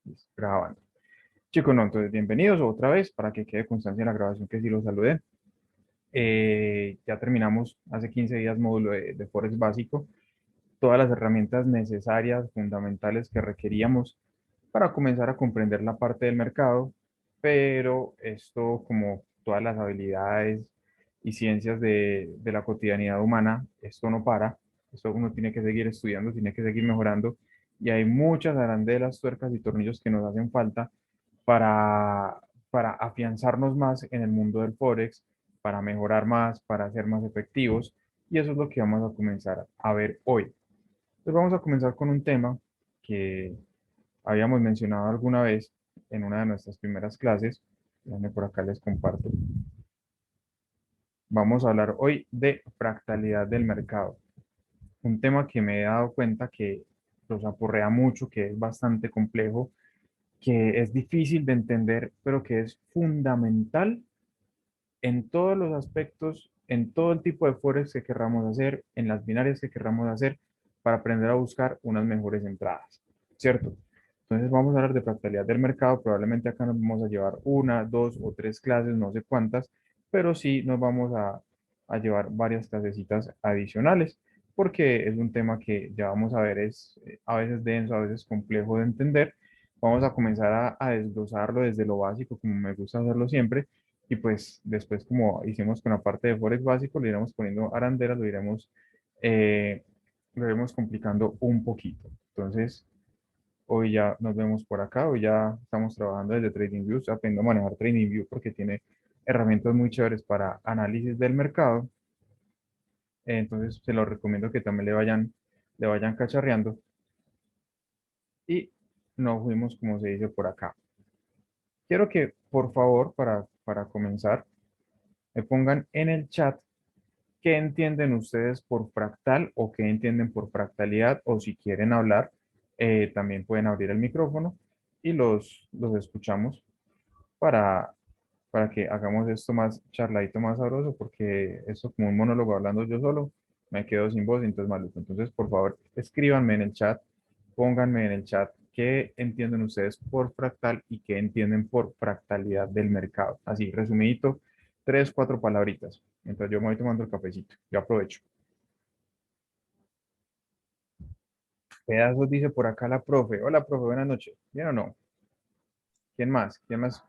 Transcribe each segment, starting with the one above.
Listo, grabando. Chicos, no, entonces bienvenidos otra vez para que quede constancia en la grabación que sí los saludé. Ya terminamos hace 15 días módulo de Forex básico, todas las herramientas necesarias, fundamentales que requeríamos para comenzar a comprender la parte del mercado, pero esto, como todas las habilidades y ciencias de la cotidianidad humana, esto no para, esto uno tiene que seguir estudiando, tiene que seguir mejorando, y hay muchas arandelas, tuercas y tornillos que nos hacen falta para, para afianzarnos más en el mundo del Forex, para mejorar más, para ser más efectivos, y eso es lo que vamos a comenzar a ver hoy. Entonces vamos a comenzar con un tema que habíamos mencionado alguna vez en una de nuestras primeras clases. Déjenme por acá les comparto. Vamos a hablar hoy de fractalidad del mercado. Un tema que me he dado cuenta que los apurrea mucho, que es bastante complejo, que es difícil de entender, pero que es fundamental en todos los aspectos, en todo el tipo de forex que querramos hacer, en las binarias que querramos hacer, para aprender a buscar unas mejores entradas, ¿cierto? Entonces vamos a hablar de fractalidad del mercado. Probablemente acá nos vamos a llevar una, dos o tres clases, no sé cuántas, pero sí nos vamos a llevar varias clasecitas adicionales, porque es un tema que ya vamos a ver, es a veces denso, a veces complejo de entender. Vamos a comenzar a desglosarlo desde lo básico, como me gusta hacerlo siempre, y pues después, como hicimos con la parte de Forex básico, le iremos poniendo arandelas, eh, lo iremos complicando un poquito. Entonces, hoy ya nos vemos por acá, hoy ya estamos trabajando desde TradingView, estoy aprendiendo a manejar TradingView porque tiene herramientas muy chéveres para análisis del mercado. Entonces, se los recomiendo que también le vayan cacharreando y nos fuimos, como se dice por acá. Quiero que, por favor, para comenzar, me pongan en el chat qué entienden ustedes por fractal o qué entienden por fractalidad, o si quieren hablar, también pueden abrir el micrófono y los escuchamos para, para que hagamos esto más charladito, más sabroso, porque esto como un monólogo hablando yo solo, me quedo sin voz, entonces maluco. Entonces, por favor, escríbanme en el chat, pónganme en el chat qué entienden ustedes por fractal y qué entienden por fractalidad del mercado. Así, resumidito, tres, cuatro palabritas. Mientras yo me voy tomando el cafecito, yo aprovecho. Pedazos dice por acá la profe. Hola, profe, buenas noches. ¿Bien o no? ¿Quién más? ¿Quién más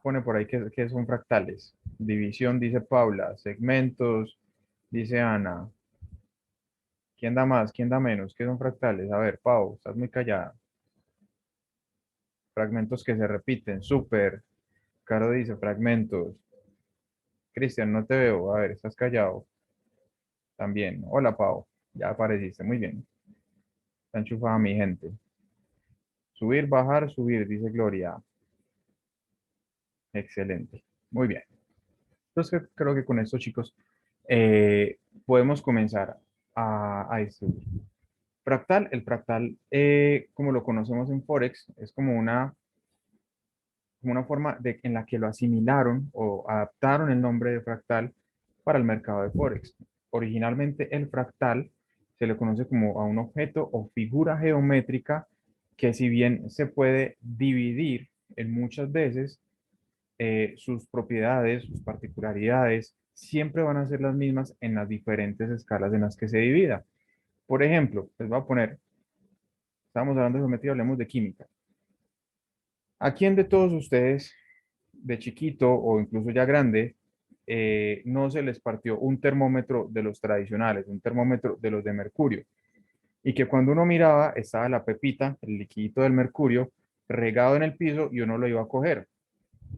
pone por ahí que son fractales? División, dice Paula. Segmentos, dice Ana. ¿Quién da más? ¿Quién da menos? ¿Qué son fractales? A ver, Pau, estás muy callada. Fragmentos que se repiten. Súper. Caro dice fragmentos. Cristian, no te veo. A ver, estás callado. También. Hola, Pau. Ya apareciste. Muy bien. Está enchufada mi gente. Subir, bajar, subir, dice Gloria. Excelente. Muy bien. Entonces creo que con esto, chicos, podemos comenzar a distribuir. Fractal, el fractal, como lo conocemos en Forex, es como una forma en la que lo asimilaron o adaptaron el nombre de fractal para el mercado de Forex. Originalmente el fractal se le conoce como a un objeto o figura geométrica que, si bien se puede dividir en muchas veces, sus propiedades, sus particularidades, siempre van a ser las mismas en las diferentes escalas en las que se divida. Por ejemplo, les voy a poner, estamos hablando de geometría, hablemos de química. ¿A quién de todos ustedes, de chiquito o incluso ya grande, no se les partió un termómetro de los tradicionales, un termómetro de los de mercurio? Y que cuando uno miraba estaba la pepita, el liquidito del mercurio, regado en el piso y uno lo iba a coger.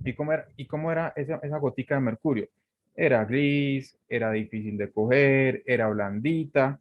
¿Y cómo era esa gotica de mercurio? Era gris, era difícil de coger, era blandita,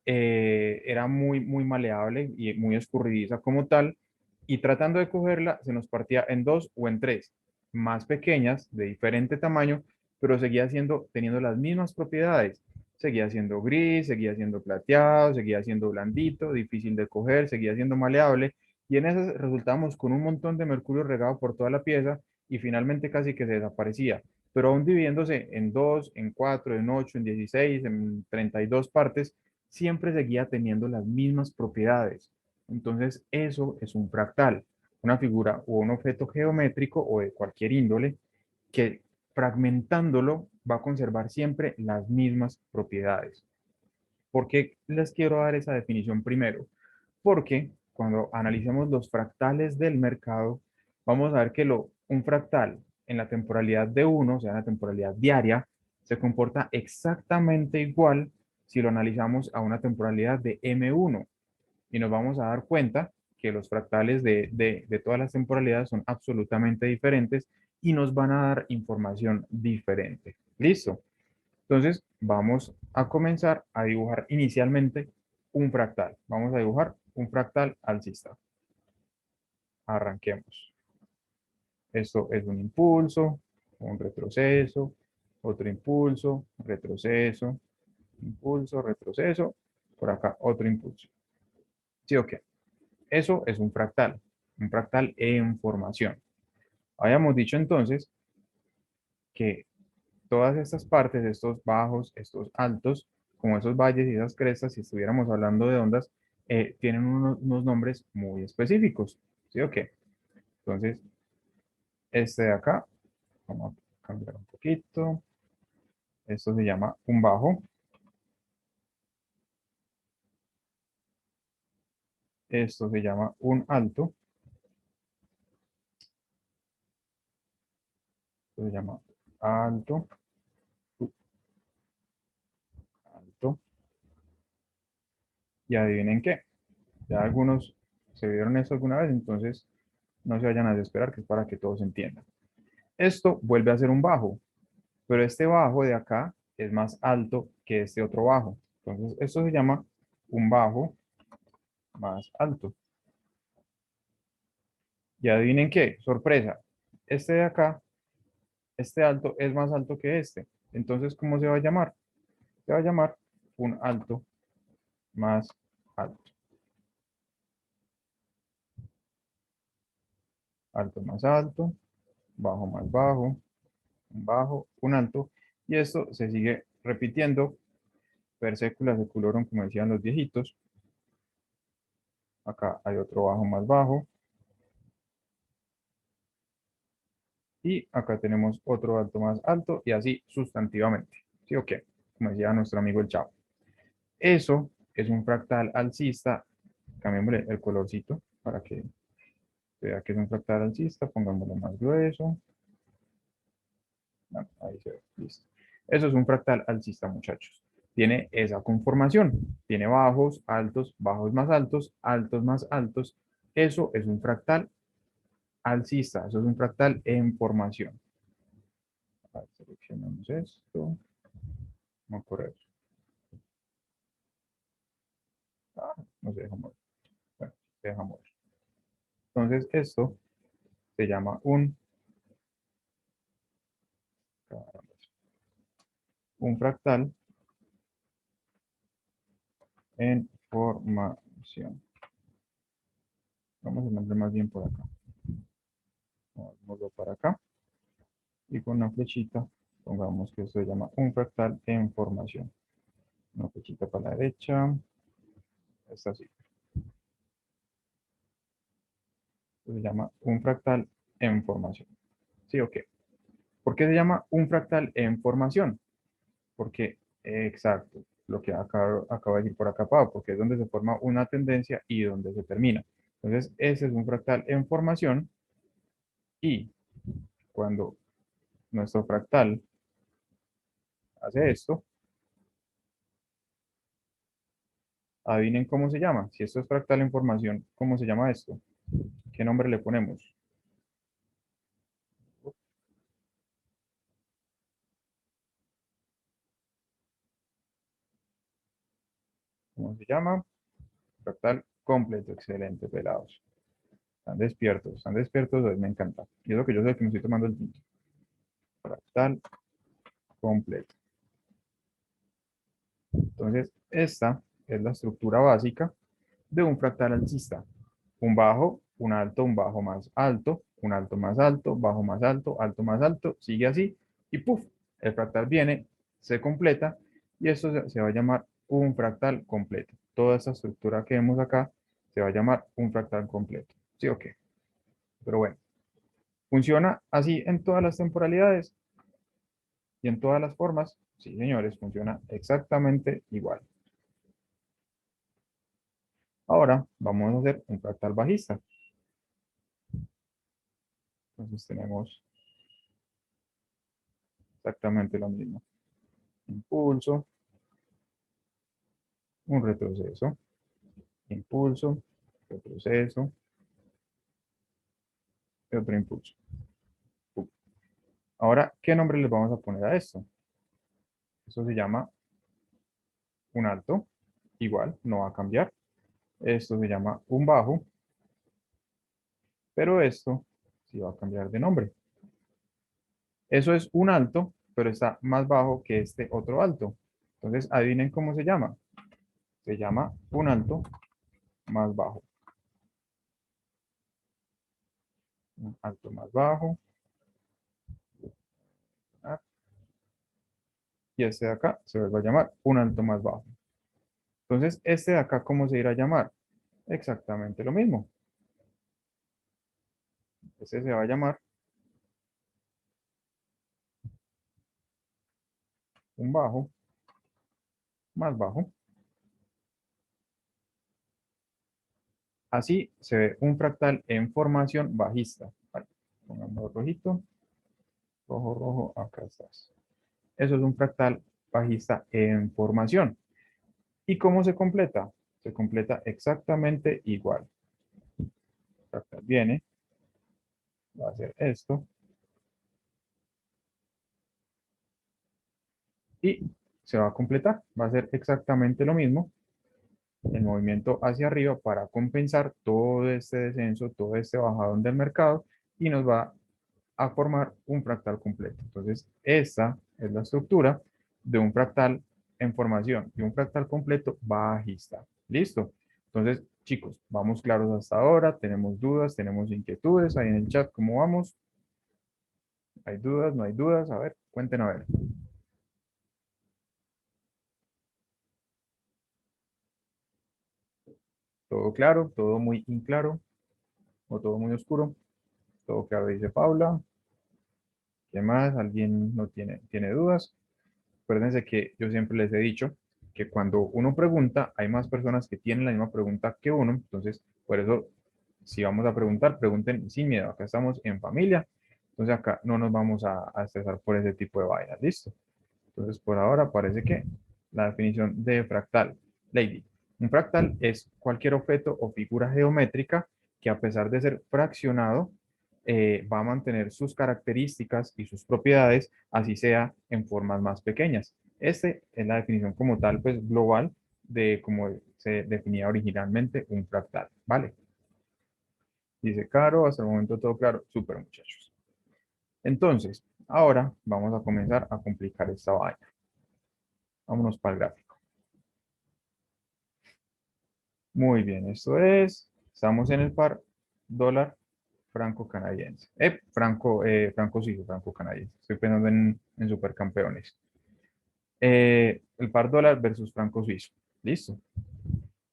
era muy, muy maleable y muy escurridiza como tal. Y tratando de cogerla, se nos partía en dos o en tres, más pequeñas, de diferente tamaño, pero seguía teniendo las mismas propiedades. Seguía siendo gris, seguía siendo plateado, seguía siendo blandito, difícil de coger, seguía siendo maleable. Y en esas resultábamos con un montón de mercurio regado por toda la pieza y finalmente casi que se desaparecía, pero aún dividiéndose en 2, en 4, en 8, en 16, en 32 partes, siempre seguía teniendo las mismas propiedades. Entonces, eso es un fractal. una figura o un objeto geométrico o de cualquier índole que fragmentándolo va a conservar siempre las mismas propiedades. ¿Por qué les quiero dar esa definición primero? Porque cuando analicemos los fractales del mercado, vamos a ver que un fractal en la temporalidad de uno, o sea, en la temporalidad diaria, se comporta exactamente igual si lo analizamos a una temporalidad de M1. Y nos vamos a dar cuenta que los fractales de todas las temporalidades son absolutamente diferentes y nos van a dar información diferente. ¿Listo? Entonces, vamos a comenzar a dibujar inicialmente un fractal. Vamos a dibujar un fractal alcista. Arranquemos. Esto es un impulso, un retroceso, otro impulso, retroceso, por acá otro impulso. ¿Sí o qué? Eso es un fractal en formación. Habíamos dicho entonces que todas estas partes, estos bajos, estos altos, como esos valles y esas crestas, si estuviéramos hablando de ondas, tienen unos nombres muy específicos. ¿Sí o qué? Entonces, este de acá, vamos a cambiar un poquito. Esto se llama un bajo. Esto se llama un alto. Esto se llama alto, alto. Y adivinen qué. Ya algunos se vieron eso alguna vez, entonces no se vayan a desesperar, que es para que todos entiendan. Esto vuelve a ser un bajo, pero este bajo de acá es más alto que este otro bajo. Entonces, esto se llama un bajo más alto. Y adivinen qué, sorpresa, este de acá, este alto es más alto que este. Entonces, ¿cómo se va a llamar? Se va a llamar un alto más alto. Alto más alto, bajo más bajo, un bajo, un alto. Y esto se sigue repitiendo per secula seculorum, como decían los viejitos. Acá hay otro bajo más bajo. Y acá tenemos otro alto más alto y así sustantivamente. ¿Sí o qué? Como decía nuestro amigo el Chavo. Eso es un fractal alcista. Cambiémosle el colorcito para que se vea que es un fractal alcista. Pongámoslo más grueso. Ah, ahí se ve. Listo. Eso es un fractal alcista, muchachos. Tiene esa conformación. Tiene bajos más altos más altos. Eso es un fractal alcista. Eso es un fractal en formación. A ver, seleccionamos esto. Vamos a correr. Ah, no se deja mover. Bueno, se deja mover. Entonces, esto se llama un fractal en formación. Vamos a ponerle más bien por acá. Movámoslo para acá. Y con una flechita, pongamos que esto se llama un fractal en formación. Una flechita para la derecha. Esta así. Esto se llama un fractal en formación. ¿Sí o qué? ¿Por qué se llama un fractal en formación? Porque, exacto, lo que acabo de decir por acá, Pau, porque es donde se forma una tendencia y donde se termina. Entonces, ese es un fractal en formación y cuando nuestro fractal hace esto, adivinen cómo se llama. Si esto es fractal en formación, ¿cómo se llama esto? ¿Qué nombre le ponemos? ¿Cómo se llama? Fractal completo. Excelente, pelados. Están despiertos, hoy me encanta. Y es lo que yo soy el que me estoy tomando el tinto. Fractal completo. Entonces, esta es la estructura básica de un fractal alcista. Un bajo, un bajo más alto, un alto más alto, bajo más alto más alto, sigue así y ¡puf! El fractal viene, se completa y esto se va a llamar un fractal completo. Toda esta estructura que vemos acá se va a llamar un fractal completo. ¿Sí o qué? Pero bueno, ¿funciona así en todas las temporalidades y en todas las formas? Sí, señores, funciona exactamente igual. Ahora vamos a hacer un fractal bajista. Entonces tenemos exactamente lo mismo. Impulso, un retroceso, impulso, retroceso, y otro impulso. Ahora, ¿qué nombre les vamos a poner a esto? Esto se llama un alto, igual, no va a cambiar. Esto se llama un bajo, pero esto sí va a cambiar de nombre. Eso es un alto, pero está más bajo que este otro alto. Entonces, adivinen cómo se llama. Se llama un alto más bajo. Un alto más bajo. ¿Ah? Y este de acá se va a llamar un alto más bajo. Entonces, este de acá, ¿cómo se irá a llamar? Exactamente lo mismo. Este se va a llamar un bajo más bajo. Así se ve un fractal en formación bajista. Vale, pongamos rojito, rojo, rojo, acá estás. Eso es un fractal bajista en formación. ¿Y cómo se completa? Se completa exactamente igual. El fractal viene, va a hacer esto y se va a completar. Va a ser exactamente lo mismo. El movimiento hacia arriba para compensar todo este descenso, todo este bajadón del mercado y nos va a formar un fractal completo. Entonces, esta es la estructura de un fractal en formación y un fractal completo bajista. ¿Listo? Entonces, chicos, vamos claros hasta ahora. Tenemos dudas, tenemos inquietudes ahí en el chat. ¿Cómo vamos? ¿Hay dudas? ¿No hay dudas? A ver, cuenten a ver. ¿Todo claro? ¿Todo muy inclaro? ¿O todo muy oscuro? Todo claro, dice Paula. ¿Qué más? ¿Alguien no tiene dudas? Acuérdense que yo siempre les he dicho que cuando uno pregunta, hay más personas que tienen la misma pregunta que uno. Entonces, por eso, si vamos a preguntar, pregunten sin miedo. Acá estamos en familia. Entonces, acá no nos vamos a estresar por ese tipo de vainas. ¿Listo? Entonces, por ahora parece que la definición de fractal, Lady. Un fractal es cualquier objeto o figura geométrica que a pesar de ser fraccionado, va a mantener sus características y sus propiedades, así sea en formas más pequeñas. Este es la definición como tal, pues global, de cómo se definía originalmente un fractal. ¿Vale? Dice Caro, hasta el momento todo claro. Súper, muchachos. Entonces, ahora vamos a comenzar a complicar esta vaina. Vámonos para el gráfico. Muy bien, estamos en el par dólar franco canadiense. Franco suizo, franco canadiense. Estoy pensando en supercampeones. El par dólar versus franco suizo. Listo.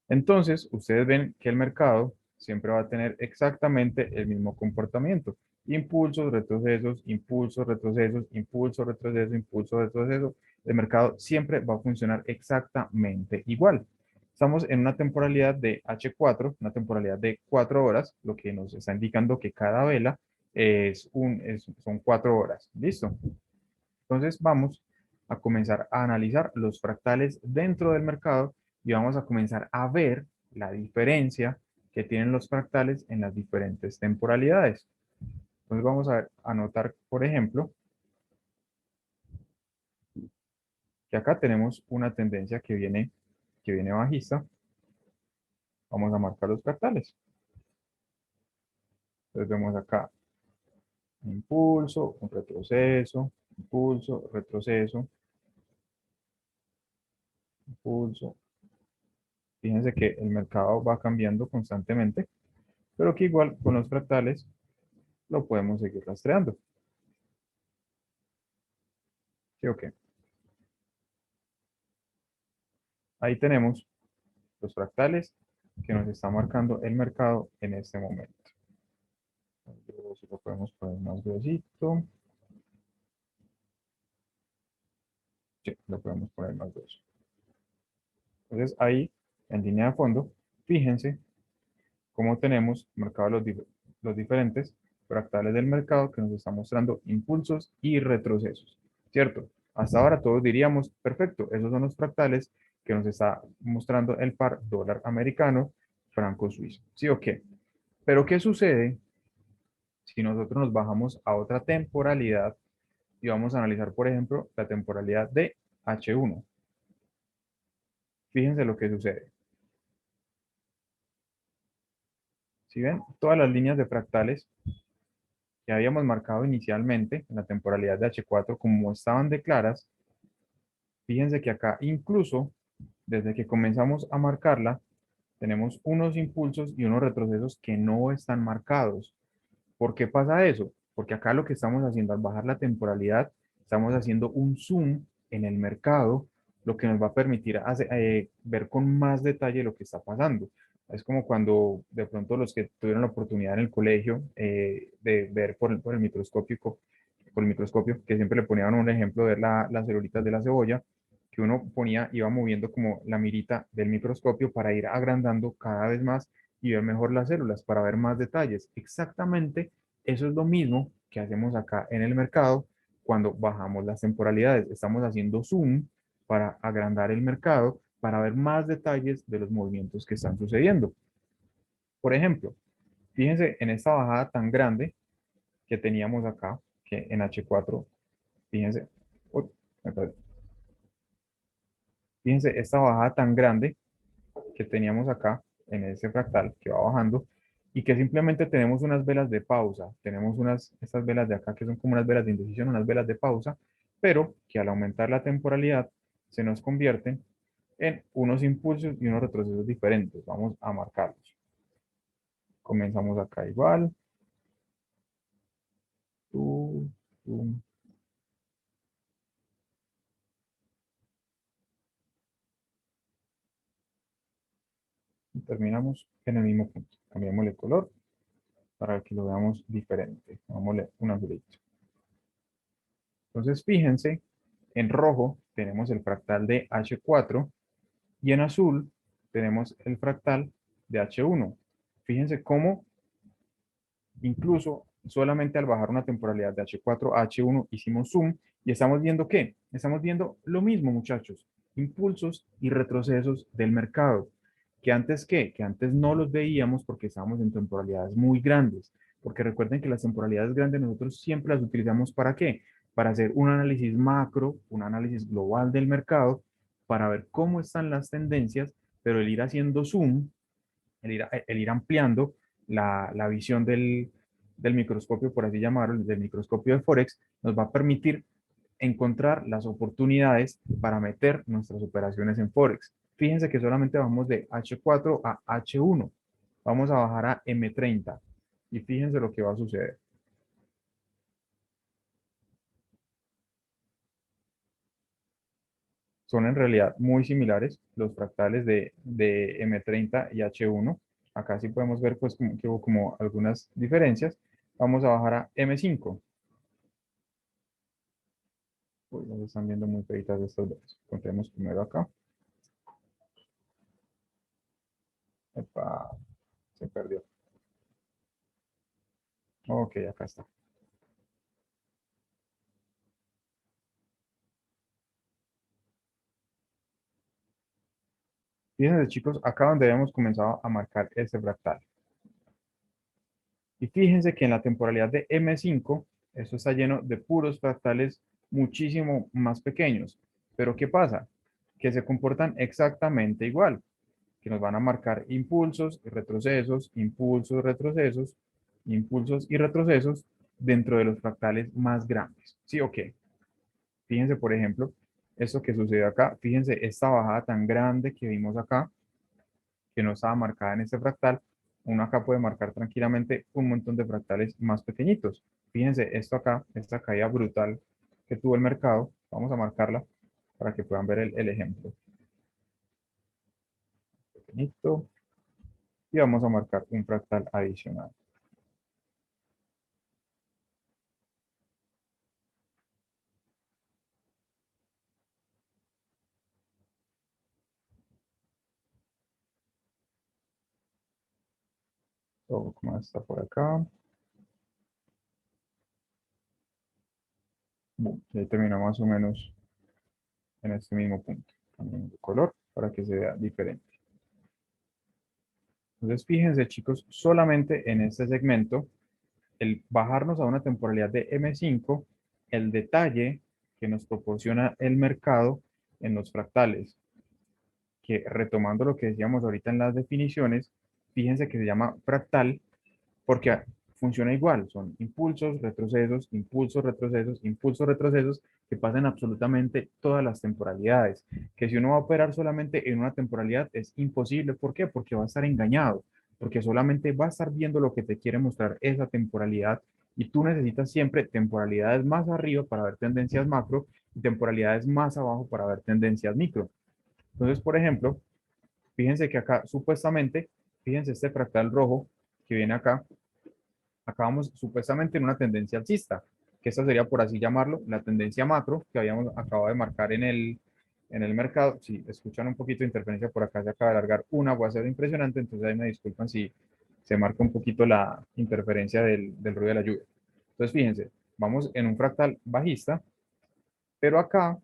Entonces, ustedes ven que el mercado siempre va a tener exactamente el mismo comportamiento. Impulsos, retrocesos, impulsos, retrocesos, impulsos, retrocesos, impulsos, retrocesos. El mercado siempre va a funcionar exactamente igual. Estamos en una temporalidad de H4, una temporalidad de 4 horas, lo que nos está indicando que cada vela son 4 horas. ¿Listo? Entonces vamos a comenzar a analizar los fractales dentro del mercado y vamos a comenzar a ver la diferencia que tienen los fractales en las diferentes temporalidades. Entonces vamos a ver, a notar, por ejemplo, que acá tenemos una tendencia que viene bajista. Vamos a marcar los fractales. Entonces vemos acá un impulso, un retroceso, impulso, retroceso, impulso. Fíjense que el mercado va cambiando constantemente, pero que igual con los fractales lo podemos seguir rastreando. ¿Sí o qué? Ahí tenemos los fractales que nos está marcando el mercado en este momento. si lo podemos poner más gruesito. Sí, lo podemos poner más grueso. Entonces ahí, en línea de fondo, fíjense cómo tenemos marcados los diferentes fractales del mercado que nos están mostrando impulsos y retrocesos, ¿cierto? Hasta ahora todos diríamos, perfecto, esos son los fractales que nos está mostrando el par dólar americano, franco suizo, ¿sí o qué? Pero ¿qué sucede si nosotros nos bajamos a otra temporalidad y vamos a analizar, por ejemplo, la temporalidad de H1? Fíjense lo que sucede. Si ven, todas las líneas de fractales que habíamos marcado inicialmente en la temporalidad de H4, como estaban de claras, fíjense que acá incluso desde que comenzamos a marcarla, tenemos unos impulsos y unos retrocesos que no están marcados. ¿Por qué pasa eso? Porque acá lo que estamos haciendo al bajar la temporalidad, estamos haciendo un zoom en el mercado, lo que nos va a permitir ver con más detalle lo que está pasando. Es como cuando de pronto los que tuvieron la oportunidad en el colegio de ver por el microscopio, que siempre le ponían un ejemplo de ver las celulitas de la cebolla, que uno ponía, iba moviendo como la mirita del microscopio para ir agrandando cada vez más y ver mejor las células, para ver más detalles. Exactamente eso es lo mismo que hacemos acá en el mercado cuando bajamos las temporalidades. Estamos haciendo zoom para agrandar el mercado, para ver más detalles de los movimientos que están sucediendo. Por ejemplo, fíjense en esta bajada tan grande que teníamos acá, que en H4, fíjense, uy, me perdí. Fíjense esta bajada tan grande que teníamos acá en ese fractal que va bajando y que simplemente tenemos unas velas de pausa. Tenemos estas velas de acá que son como unas velas de indecisión, unas velas de pausa, pero que al aumentar la temporalidad se nos convierten en unos impulsos y unos retrocesos diferentes. Vamos a marcarlos. Comenzamos acá igual. Tu, tu, y terminamos en el mismo punto. Cambiamosle color para que lo veamos diferente. Vámonos un azulito. Entonces, fíjense, en rojo tenemos el fractal de H4 y en azul tenemos el fractal de H1. Fíjense cómo incluso solamente al bajar una temporalidad de H4 a H1 hicimos zoom y estamos viendo ¿qué? Estamos viendo lo mismo, muchachos, impulsos y retrocesos del mercado. ¿Que antes qué? Que antes no los veíamos porque estábamos en temporalidades muy grandes. Porque recuerden que las temporalidades grandes nosotros siempre las utilizamos ¿para qué? Para hacer un análisis macro, un análisis global del mercado, para ver cómo están las tendencias, pero el ir haciendo zoom, el ir ampliando la visión del microscopio, por así llamarlo, del microscopio de Forex, nos va a permitir encontrar las oportunidades para meter nuestras operaciones en Forex. Fíjense que solamente vamos de H4 a H1. Vamos a bajar a M30. Y fíjense lo que va a suceder. Son en realidad muy similares los fractales de M30 y H1. Acá sí podemos ver pues que hubo como algunas diferencias. Vamos a bajar a M5. Pues nos están viendo muy feitas estas dos. Contemos primero acá. Epa, se perdió. Ok, acá está. Fíjense chicos, acá donde habíamos comenzado a marcar este fractal. Y fíjense que en la temporalidad de M5, esto está lleno de puros fractales muchísimo más pequeños. Pero ¿qué pasa? Que se comportan exactamente igual, que nos van a marcar impulsos y retrocesos, impulsos, retrocesos, impulsos y retrocesos dentro de los fractales más grandes. ¿Sí o qué? Fíjense, por ejemplo, esto que sucedió acá. Fíjense esta bajada tan grande que vimos acá, que no estaba marcada en este fractal. Uno acá puede marcar tranquilamente un montón de fractales más pequeñitos. Fíjense esto acá, esta caída brutal que tuvo el mercado. Vamos a marcarla para que puedan ver el ejemplo. Pequeñito. Y vamos a marcar un fractal adicional. Todo como está por acá. Bueno, y ahí termina más o menos en este mismo punto. Cambiamos de color para que se vea diferente. Entonces, fíjense, chicos, solamente en este segmento, el bajarnos a una temporalidad de M5, el detalle que nos proporciona el mercado en los fractales, que retomando lo que decíamos ahorita en las definiciones, fíjense que se llama fractal porque funciona igual, son impulsos, retrocesos, impulsos, retrocesos, impulsos, retrocesos, que pasan absolutamente todas las temporalidades. Que si uno va a operar solamente en una temporalidad es imposible. ¿Por qué? Porque va a estar engañado, porque solamente va a estar viendo lo que te quiere mostrar esa temporalidad y tú necesitas siempre temporalidades más arriba para ver tendencias macro y temporalidades más abajo para ver tendencias micro. Entonces, por ejemplo, fíjense que acá supuestamente, fíjense este fractal rojo que viene acá, acabamos supuestamente en una tendencia alcista, que esta sería, por así llamarlo, la tendencia macro que habíamos acabado de marcar en el mercado. Si escuchan un poquito de interferencia por acá, se acaba de alargar una aguacero impresionante, entonces ahí me disculpan si se marca un poquito la interferencia del ruido de la lluvia. Entonces, fíjense, vamos en un fractal bajista, pero acá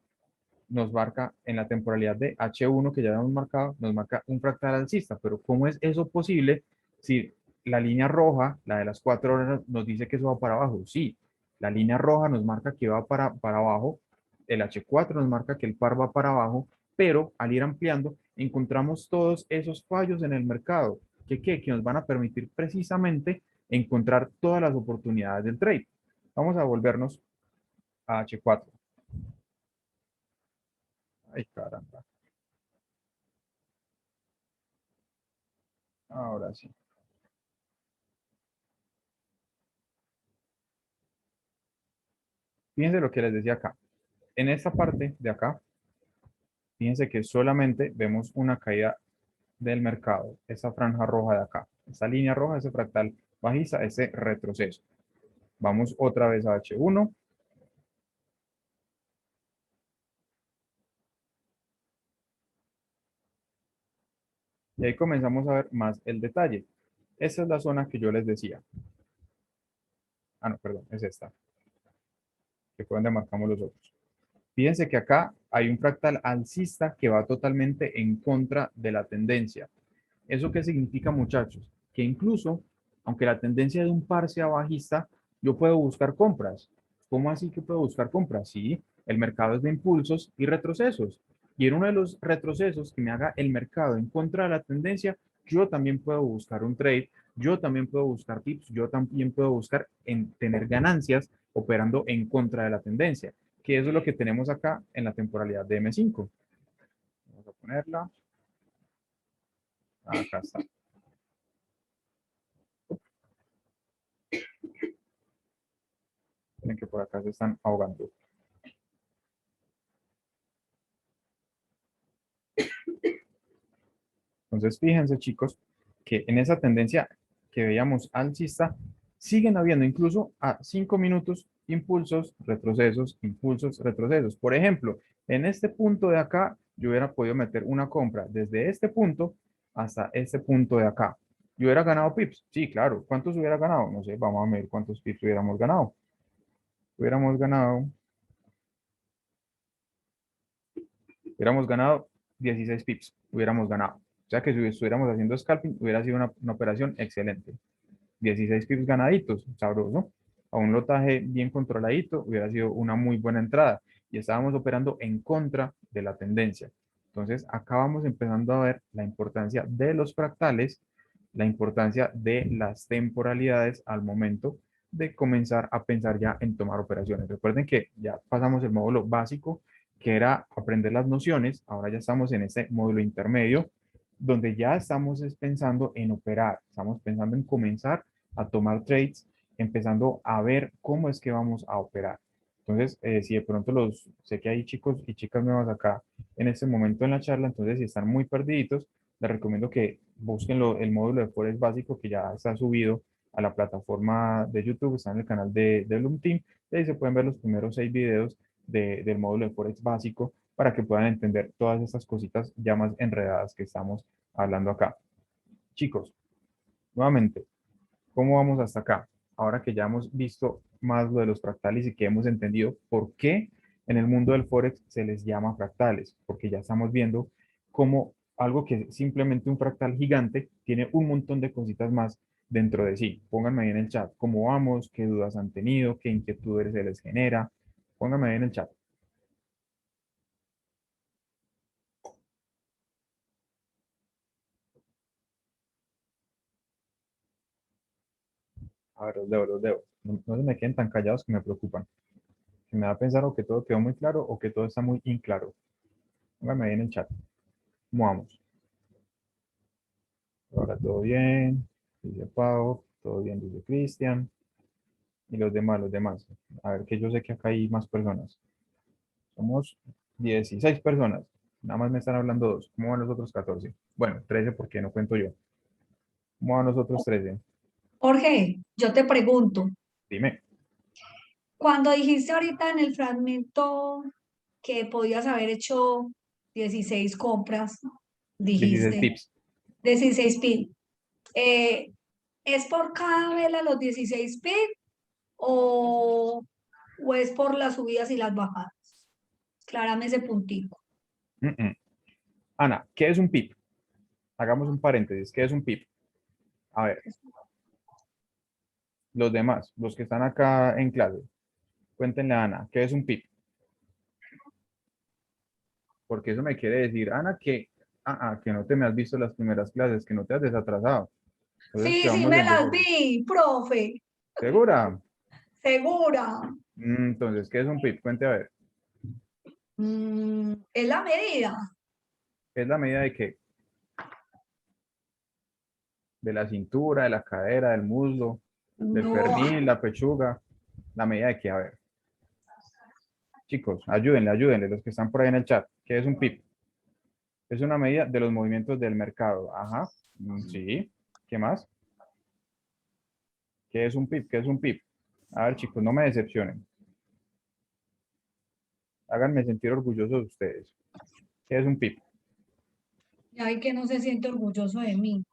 nos marca en la temporalidad de H1 que ya habíamos marcado, nos marca un fractal alcista, pero ¿cómo es eso posible si la línea roja, la de las 4 horas, nos dice que eso va para abajo? Sí, la línea roja nos marca que va para abajo, el H4 nos marca que el par va para abajo, pero al ir ampliando encontramos todos esos fallos en el mercado que nos van a permitir precisamente encontrar todas las oportunidades del trade. Vamos a volvernos a H4. Ay, caramba. Ahora sí. Fíjense lo que les decía acá. En esta parte de acá, fíjense que solamente vemos una caída del mercado, esa franja roja de acá, esta línea roja, ese fractal bajista, ese retroceso. Vamos otra vez a H1 y ahí comenzamos a ver más el detalle. Esta es la zona que yo les decía. Ah, no, perdón, es esta, que fue donde marcamos los otros. Fíjense que acá hay un fractal alcista que va totalmente en contra de la tendencia. ¿Eso qué significa, muchachos? Que incluso, aunque la tendencia de un par sea bajista, yo puedo buscar compras. ¿Cómo así que puedo buscar compras? Sí, el mercado es de impulsos y retrocesos. Y en uno de los retrocesos que me haga el mercado en contra de la tendencia, yo también puedo buscar un trade, yo también puedo buscar tips, yo también puedo buscar en tener ganancias operando en contra de la tendencia, que eso es lo que tenemos acá en la temporalidad de M5. Vamos a ponerla. Acá está. Miren que por acá se están ahogando. Entonces, fíjense, chicos, que en esa tendencia que veíamos alcista, siguen habiendo incluso a 5 minutos impulsos, retrocesos, impulsos, retrocesos. Por ejemplo, en este punto de acá, yo hubiera podido meter una compra desde este punto hasta este punto de acá. ¿Yo hubiera ganado pips? Sí, claro. ¿Cuántos hubiera ganado? No sé, vamos a ver cuántos pips hubiéramos ganado. Hubiéramos ganado 16 pips, hubiéramos ganado. O sea que si estuviéramos haciendo scalping, hubiera sido una operación excelente. 16 pips ganaditos, sabroso. A un lotaje bien controladito, hubiera sido una muy buena entrada. Y estábamos operando en contra de la tendencia. Entonces, acá vamos empezando a ver la importancia de los fractales, la importancia de las temporalidades al momento de comenzar a pensar ya en tomar operaciones. Recuerden que ya pasamos el módulo básico, que era aprender las nociones. Ahora ya estamos en este módulo intermedio, donde ya estamos pensando en operar, estamos pensando en comenzar a tomar trades, empezando a ver cómo es que vamos a operar. Entonces, si de pronto sé que hay chicos y chicas nuevas acá en este momento en la charla, entonces si están muy perdiditos, les recomiendo que busquen el módulo de Forex básico que ya está subido a la plataforma de YouTube, está en el canal de Bloom Team, y ahí se pueden ver los primeros 6 videos del módulo de Forex básico para que puedan entender todas estas cositas ya más enredadas que estamos hablando acá. Chicos, nuevamente, ¿Cómo vamos hasta acá? Ahora que ya hemos visto más lo de los fractales y que hemos entendido por qué en el mundo del Forex se les llama fractales, porque ya estamos viendo cómo algo que es simplemente un fractal gigante tiene un montón de cositas más dentro de sí. Pónganme ahí en el chat cómo vamos, qué dudas han tenido, qué inquietudes se les genera. Pónganme ahí en el chat. A ver, los debo, los debo. No, no se me queden tan callados que me preocupan. Que me da a pensar o que todo quedó muy claro o que todo está muy inclaro. Pónganme ahí en el chat. ¿Cómo vamos? Ahora todo bien, dice Pau, todo bien, dice Cristian, y los demás, los demás. A ver, que yo sé que acá hay más personas. Somos 16 personas. Nada más me están hablando dos. ¿Cómo van los otros 14? Bueno, 13 porque no cuento yo. ¿Cómo van los otros 13? Jorge, yo te pregunto, Dime, cuando dijiste ahorita en el fragmento que podías haber hecho 16 compras, 16 dijiste pips. 16 pin, eh, ¿es por cada vela los 16 pin o, o es por las subidas y las bajadas? Aclárame ese puntico. Mm, mm. Ana, ¿qué es un pip? Hagamos un paréntesis. ¿Qué es un pip? A ver, los demás, los que están acá en clase, cuéntenle a Ana, ¿qué es un pip? Porque eso me quiere decir, Ana, que no te me has visto las primeras clases, que no te has desatrasado. Entonces, que Sí, sí, vamos me desde las cero. vi, profe, ¿Segura? segura. Entonces, ¿qué es un pip? Cuente a ver. Es la medida. ¿Es la medida de qué? De la cintura, de la cadera, del muslo, del No, pernil, la pechuga. ¿La medida de qué? A ver. Chicos, ayúdenle, ayúdenle, los que están por ahí en el chat. ¿Qué es un pip? Es una medida de los movimientos del mercado. Ajá. Sí. ¿Qué más? ¿Qué es un pip? ¿Qué es un pip? A ver, chicos, no me decepcionen. Háganme sentir orgulloso de ustedes. ¿Qué es un pip? ya vi que no se siente orgulloso de mí.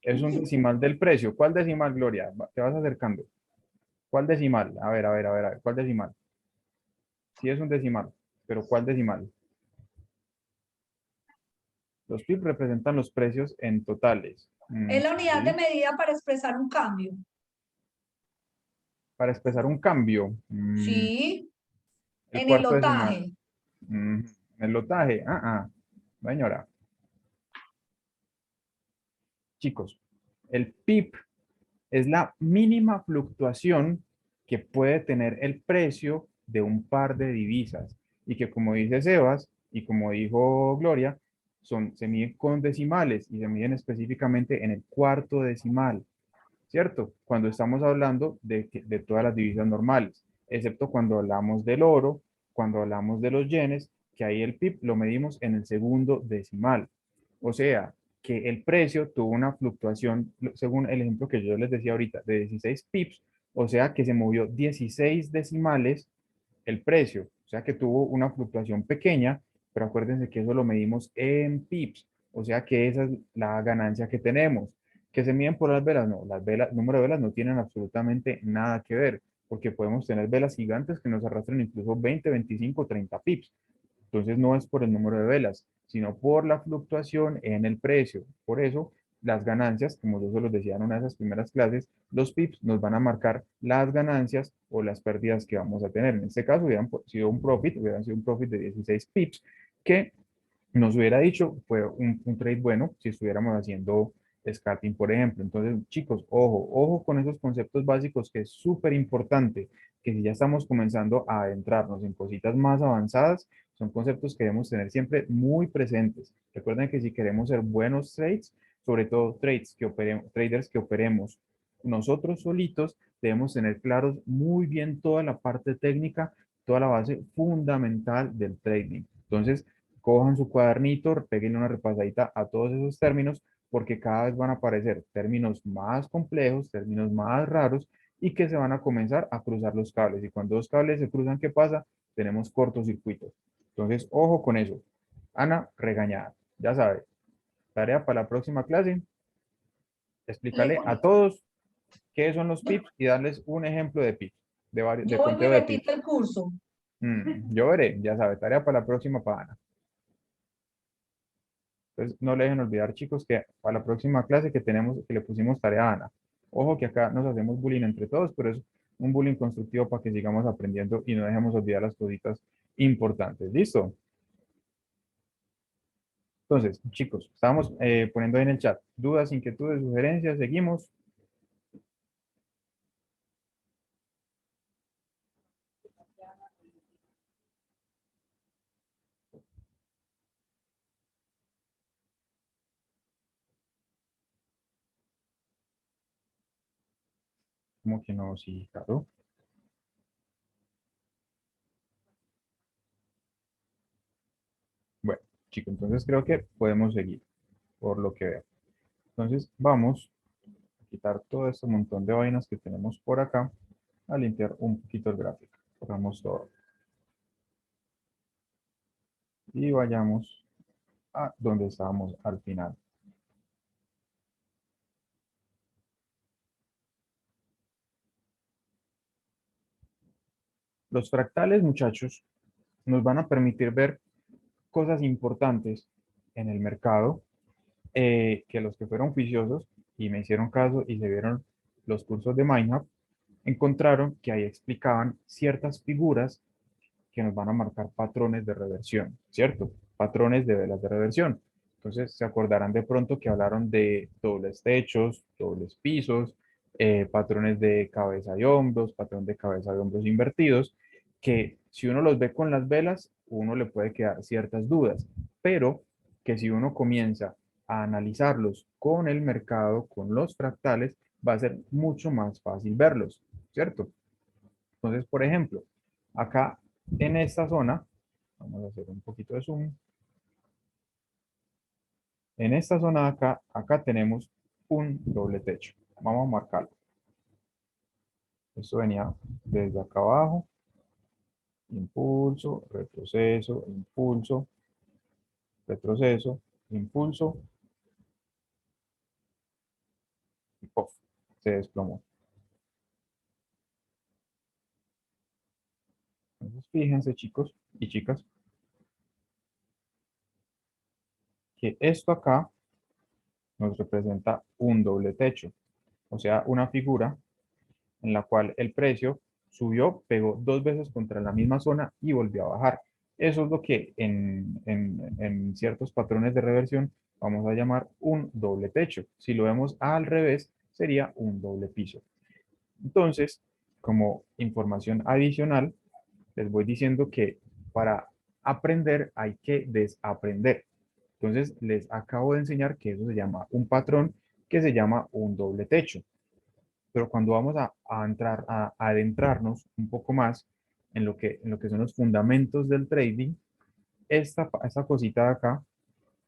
Es un decimal del precio. ¿Cuál decimal, Gloria? Te vas acercando. ¿Cuál decimal? A ver, a ver, a ver, a ver. ¿Cuál decimal? Sí es un decimal, pero ¿cuál decimal? Los PIB representan los precios en totales. Es la unidad de Sí. medida para expresar un cambio. Para expresar un cambio, Sí, el en el cuarto decimal. lotaje. mm, el lotaje. Señora. Chicos, el PIB es la mínima fluctuación que puede tener el precio de un par de divisas y que como dice Sebas y como dijo Gloria, se miden con decimales y se miden específicamente en el cuarto decimal, ¿cierto? Cuando estamos hablando de todas las divisas normales, excepto cuando hablamos del oro, cuando hablamos de los yenes, que ahí el PIB lo medimos en el segundo decimal. O sea, que el precio tuvo una fluctuación, según el ejemplo que yo les decía ahorita, de 16 pips, o sea que se movió 16 decimales el precio, o sea que tuvo una fluctuación pequeña, pero acuérdense que eso lo medimos en pips, o sea que esa es la ganancia que tenemos. ¿Que se miden por las velas? No, las velas, número de velas no tienen absolutamente nada que ver, porque podemos tener velas gigantes que nos arrastren incluso 20, 25, 30 pips. Entonces no es por el número de velas, sino por la fluctuación en el precio. Por eso las ganancias, como yo se los decía en una de esas primeras clases, los pips nos van a marcar las ganancias o las pérdidas que vamos a tener. En este caso sido un profit, hubieran sido un profit de 16 pips, que nos hubiera dicho fue un trade bueno si estuviéramos haciendo scalping, por ejemplo. Entonces, chicos, ojo con esos conceptos básicos que es súper importante, que si ya estamos comenzando a adentrarnos en cositas más avanzadas, son conceptos que debemos tener siempre muy presentes. Recuerden que si queremos ser buenos trades, sobre todo traders que operemos nosotros solitos, debemos tener claros muy bien toda la parte técnica, toda la base fundamental del trading. Entonces, cojan su cuadernito, peguen una repasadita a todos esos términos, porque cada vez van a aparecer términos más complejos, términos más raros, y que se van a comenzar a cruzar los cables. Y cuando los cables se cruzan, ¿qué pasa? Tenemos cortocircuitos. Entonces, ojo con eso. Ana, regañada. Ya sabe, tarea para la próxima clase, explícale a todos qué son los pips y darles un ejemplo de pips, de Yo vuelvo y conteo de repito pips. el curso. Yo veré, ya sabe, tarea para la próxima para Ana. Entonces, no le dejen olvidar, chicos, que para la próxima clase que tenemos, que le pusimos tarea a Ana. Ojo que acá nos hacemos bullying entre todos, pero es un bullying constructivo para que sigamos aprendiendo y no dejemos olvidar las cositas importantes. ¿Listo? Entonces, chicos, estábamos poniendo ahí en el chat dudas, inquietudes, sugerencias, seguimos. Como que no, sí, claro. Bueno, chicos, entonces creo que podemos seguir, por lo que veo. Entonces, vamos a quitar todo este montón de vainas que tenemos por acá, a limpiar un poquito el gráfico. Borramos todo. Y vayamos a donde estábamos al final. Los fractales, muchachos, nos van a permitir ver cosas importantes en el mercado, que los que fueron juiciosos y me hicieron caso y se vieron los cursos de MindHub, encontraron que ahí explicaban ciertas figuras que nos van a marcar patrones de reversión, ¿cierto? Patrones de velas de reversión. Entonces, se acordarán de pronto que hablaron de dobles techos, dobles pisos, patrones de cabeza y hombros, patrón de cabeza y hombros invertidos, que si uno los ve con las velas, uno le puede quedar ciertas dudas, pero que si uno comienza a analizarlos con el mercado, con los fractales, va a ser mucho más fácil verlos, ¿cierto? Entonces, por ejemplo, acá en esta zona, vamos a hacer un poquito de zoom, en esta zona de acá, acá tenemos un doble techo. Vamos a marcarlo. Esto venía desde acá abajo, impulso, retroceso, impulso, retroceso, impulso, y ¡puf! Se desplomó. Entonces, fíjense, chicos y chicas, que esto acá nos representa un doble techo, o sea, una figura en la cual el precio subió, pegó dos veces contra la misma zona y volvió a bajar. Eso es lo que en ciertos patrones de reversión vamos a llamar un doble techo. Si lo vemos al revés, sería un doble piso. Entonces, como información adicional, les voy diciendo que para aprender hay que desaprender. Entonces, les acabo de enseñar que eso se llama un patrón que se llama un doble techo. Pero cuando vamos a entrar, a adentrarnos un poco más en lo que son los fundamentos del trading, esta cosita de acá,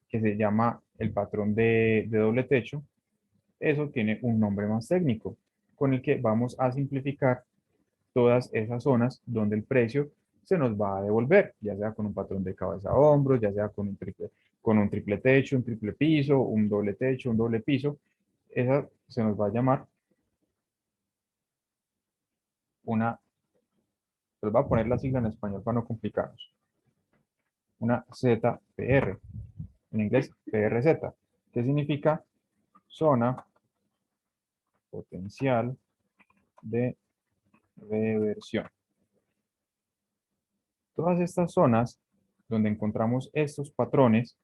que se llama el patrón de doble techo, eso tiene un nombre más técnico, con el que vamos a simplificar todas esas zonas donde el precio se nos va a devolver, ya sea con un patrón de cabeza a hombros, ya sea con un triple techo, un triple piso, un doble techo, un doble piso. Esa se nos va a llamar una, les voy a poner la sigla en español para no complicarnos, una ZPR, en inglés PRZ, que significa zona potencial de reversión. Todas estas zonas donde encontramos estos patrones,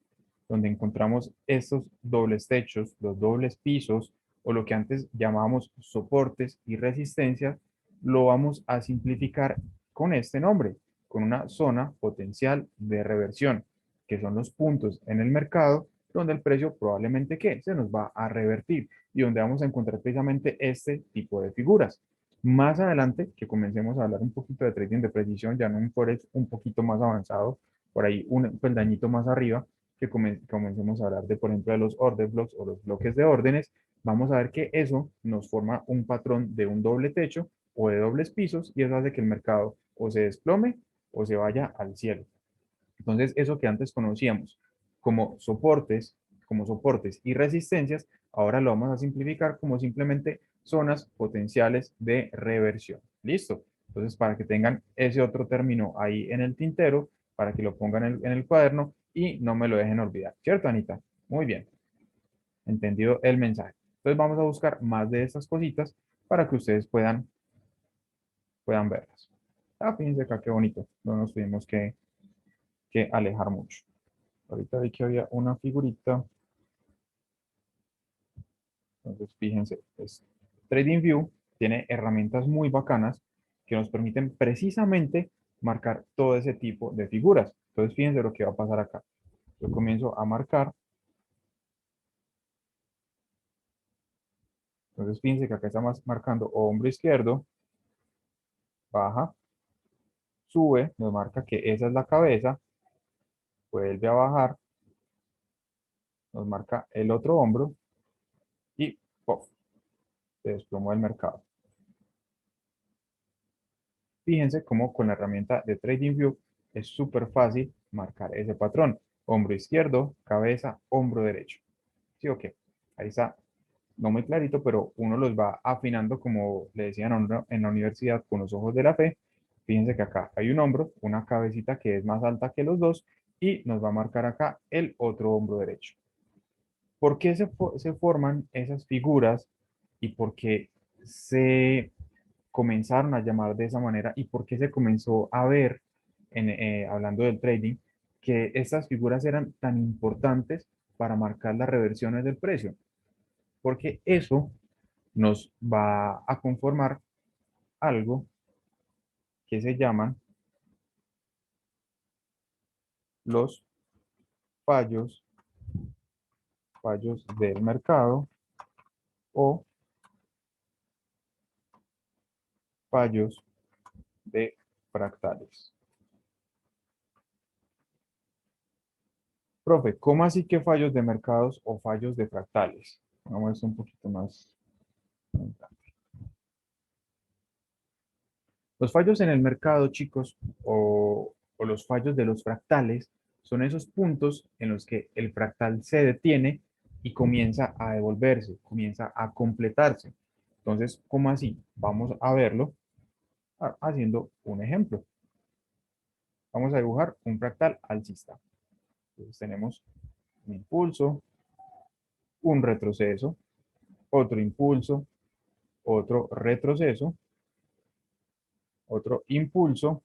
donde encontramos estos dobles techos, los dobles pisos, o lo que antes llamábamos soportes y resistencias, lo vamos a simplificar con este nombre, con una zona potencial de reversión, que son los puntos en el mercado donde el precio probablemente ¿qué? Se nos va a revertir y donde vamos a encontrar precisamente este tipo de figuras. Más adelante, que comencemos a hablar un poquito de trading de precisión, ya en un forex un poquito más avanzado, por ahí un peldañito más arriba, que comencemos a hablar de, por ejemplo, de los order blocks o los bloques de órdenes, vamos a ver que eso nos forma un patrón de un doble techo o de dobles pisos y eso hace que el mercado o se desplome o se vaya al cielo. Entonces, eso que antes conocíamos como soportes y resistencias, Ahora lo vamos a simplificar como simplemente zonas potenciales de reversión. ¿Listo? Entonces, para que tengan ese otro término ahí en el tintero, para que lo pongan en el cuaderno y no me lo dejen olvidar. ¿Cierto, Anita? Muy bien. Entendido el mensaje. Entonces, vamos a buscar más de estas cositas para que ustedes puedan verlas. Ah, fíjense acá qué bonito. No nos tuvimos que alejar mucho. Ahorita vi que había una figurita. Entonces, fíjense, TradingView tiene herramientas muy bacanas que nos permiten precisamente marcar todo ese tipo de figuras. Entonces, fíjense lo que va a pasar acá. Yo comienzo a marcar. Entonces, fíjense que acá estamos marcando hombro izquierdo, baja, sube, nos marca que esa es la cabeza, vuelve a bajar, nos marca el otro hombro y ¡puf! Se desplomó el mercado. Fíjense cómo con la herramienta de TradingView es súper fácil marcar ese patrón. Hombro izquierdo, cabeza, hombro derecho. ¿Sí o qué? Ahí está. No muy clarito, pero uno los va afinando como le decían a uno en la universidad con los ojos de la fe. Fíjense que acá hay un hombro, una cabecita que es más alta que los dos y nos va a marcar acá el otro hombro derecho. ¿Por qué se forman esas figuras y por qué se comenzaron a llamar de esa manera y por qué se comenzó a ver, hablando del trading, que estas figuras eran tan importantes para marcar las reversiones del precio? Porque eso nos va a conformar algo que se llaman los fallos, fallos del mercado o fallos de fractales. Profe, ¿cómo así que fallos de mercados o fallos de fractales? Vamos a ver un poquito más. Los fallos en el mercado, chicos, o los fallos de los fractales, son esos puntos en los que el fractal se detiene y comienza a devolverse, comienza a completarse. Entonces, ¿cómo así? Vamos a verlo haciendo un ejemplo. Vamos a dibujar un fractal alcista. Entonces tenemos un impulso, un retroceso, otro impulso, otro retroceso, otro impulso,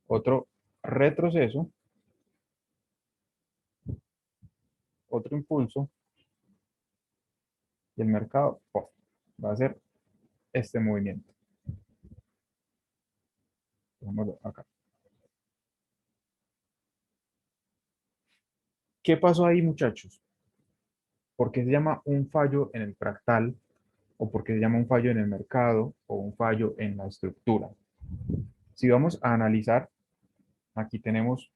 otro retroceso, otro impulso, y el mercado ¡pum! Va a hacer este movimiento. Dejémoslo acá. ¿Qué pasó ahí, muchachos? ¿Por qué se llama un fallo en el fractal? ¿O por qué se llama un fallo en el mercado? ¿O un fallo en la estructura? Si vamos a analizar, aquí tenemos,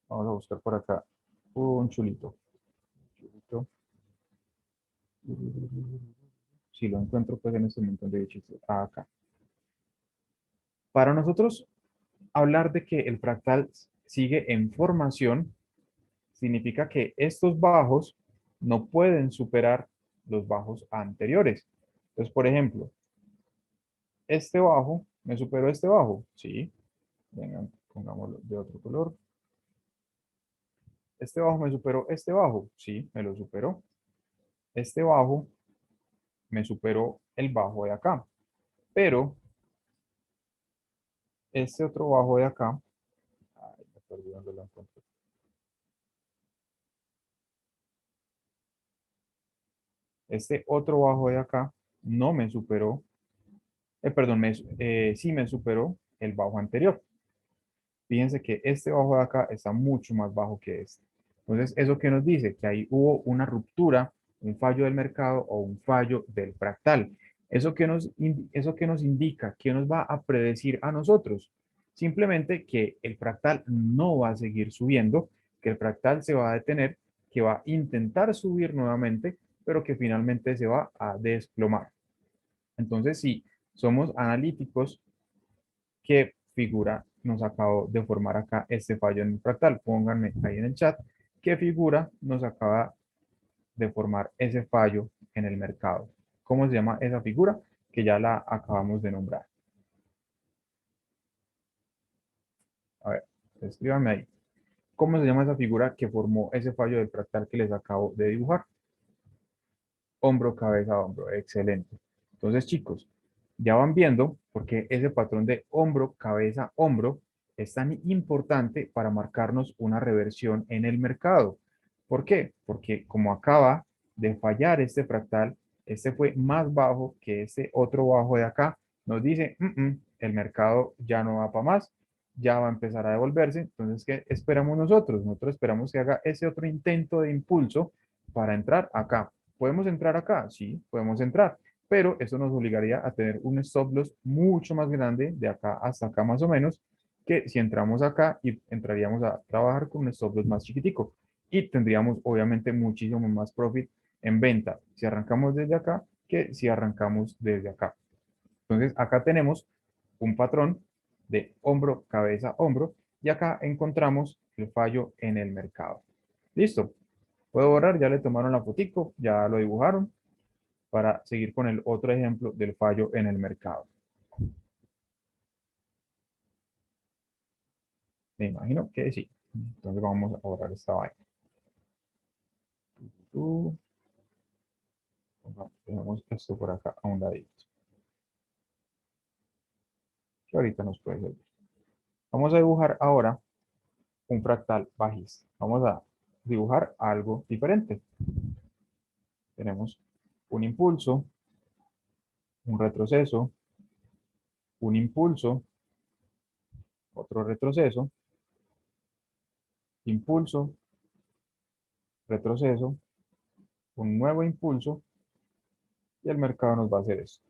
vamos a buscar por acá, un chulito. Chulito. Si lo encuentro, pues en este montón de bichitos. Acá. Para nosotros, hablar de que el fractal sigue en formación significa que estos bajos no pueden superar los bajos anteriores. Entonces, por ejemplo, este bajo me superó este bajo. Sí, vengan, pongámoslo de otro color. Este bajo me superó este bajo. Sí, me lo superó. Este bajo me superó el bajo de acá. Pero este otro bajo de acá, ay, me perdí dónde lo encontré. Este otro bajo de acá no me superó, perdón, sí me superó el bajo anterior. Fíjense que este bajo de acá está mucho más bajo que este. Entonces, ¿eso qué nos dice? Que ahí hubo una ruptura, un fallo del mercado o un fallo del fractal. ¿Eso qué nos indica? ¿Qué nos va a predecir a nosotros? Simplemente que el fractal no va a seguir subiendo, que el fractal se va a detener, que va a intentar subir nuevamente, pero que finalmente se va a desplomar. Entonces, si somos analíticos, ¿qué figura nos acabó de formar acá este fallo en el fractal? Pónganme ahí en el chat qué figura nos acaba deformar ese fallo en el mercado. ¿Cómo se llama esa figura? Que ya la acabamos de nombrar. A ver, escríbanme ahí. ¿Cómo se llama esa figura que formó ese fallo del fractal que les acabo de dibujar? Hombro, cabeza, hombro. Excelente. Entonces, chicos, ya van viendo por qué ese patrón de hombro, cabeza, hombro es tan importante para marcarnos una reversión en el mercado. ¿Por qué? Porque como acaba de fallar este fractal, este fue más bajo que este otro bajo de acá, nos dice, el mercado ya no va para más, ya va a empezar a devolverse. Entonces, ¿qué esperamos nosotros? Nosotros esperamos que haga ese otro intento de impulso para entrar acá. ¿Podemos entrar acá? Sí, podemos entrar, pero eso nos obligaría a tener un stop loss mucho más grande, de acá hasta acá más o menos, que si entramos acá y entraríamos a trabajar con un stop loss más chiquitico y tendríamos obviamente muchísimo más profit en venta si arrancamos desde acá que si arrancamos desde acá. Entonces acá tenemos un patrón de hombro, cabeza, hombro y acá encontramos el fallo en el mercado. Listo. Puedo borrar, ya le tomaron la fotico, ya lo dibujaron para seguir con el otro ejemplo del fallo en el mercado. Me imagino que sí. Entonces vamos a borrar esta vaina. Dejamos esto por acá a un ladito. Que ahorita nos puede servir. Vamos a dibujar ahora un fractal bajista. Vamos a dibujar algo diferente. Tenemos un impulso, un retroceso, un impulso, otro retroceso, impulso, retroceso, un nuevo impulso y el mercado nos va a hacer esto.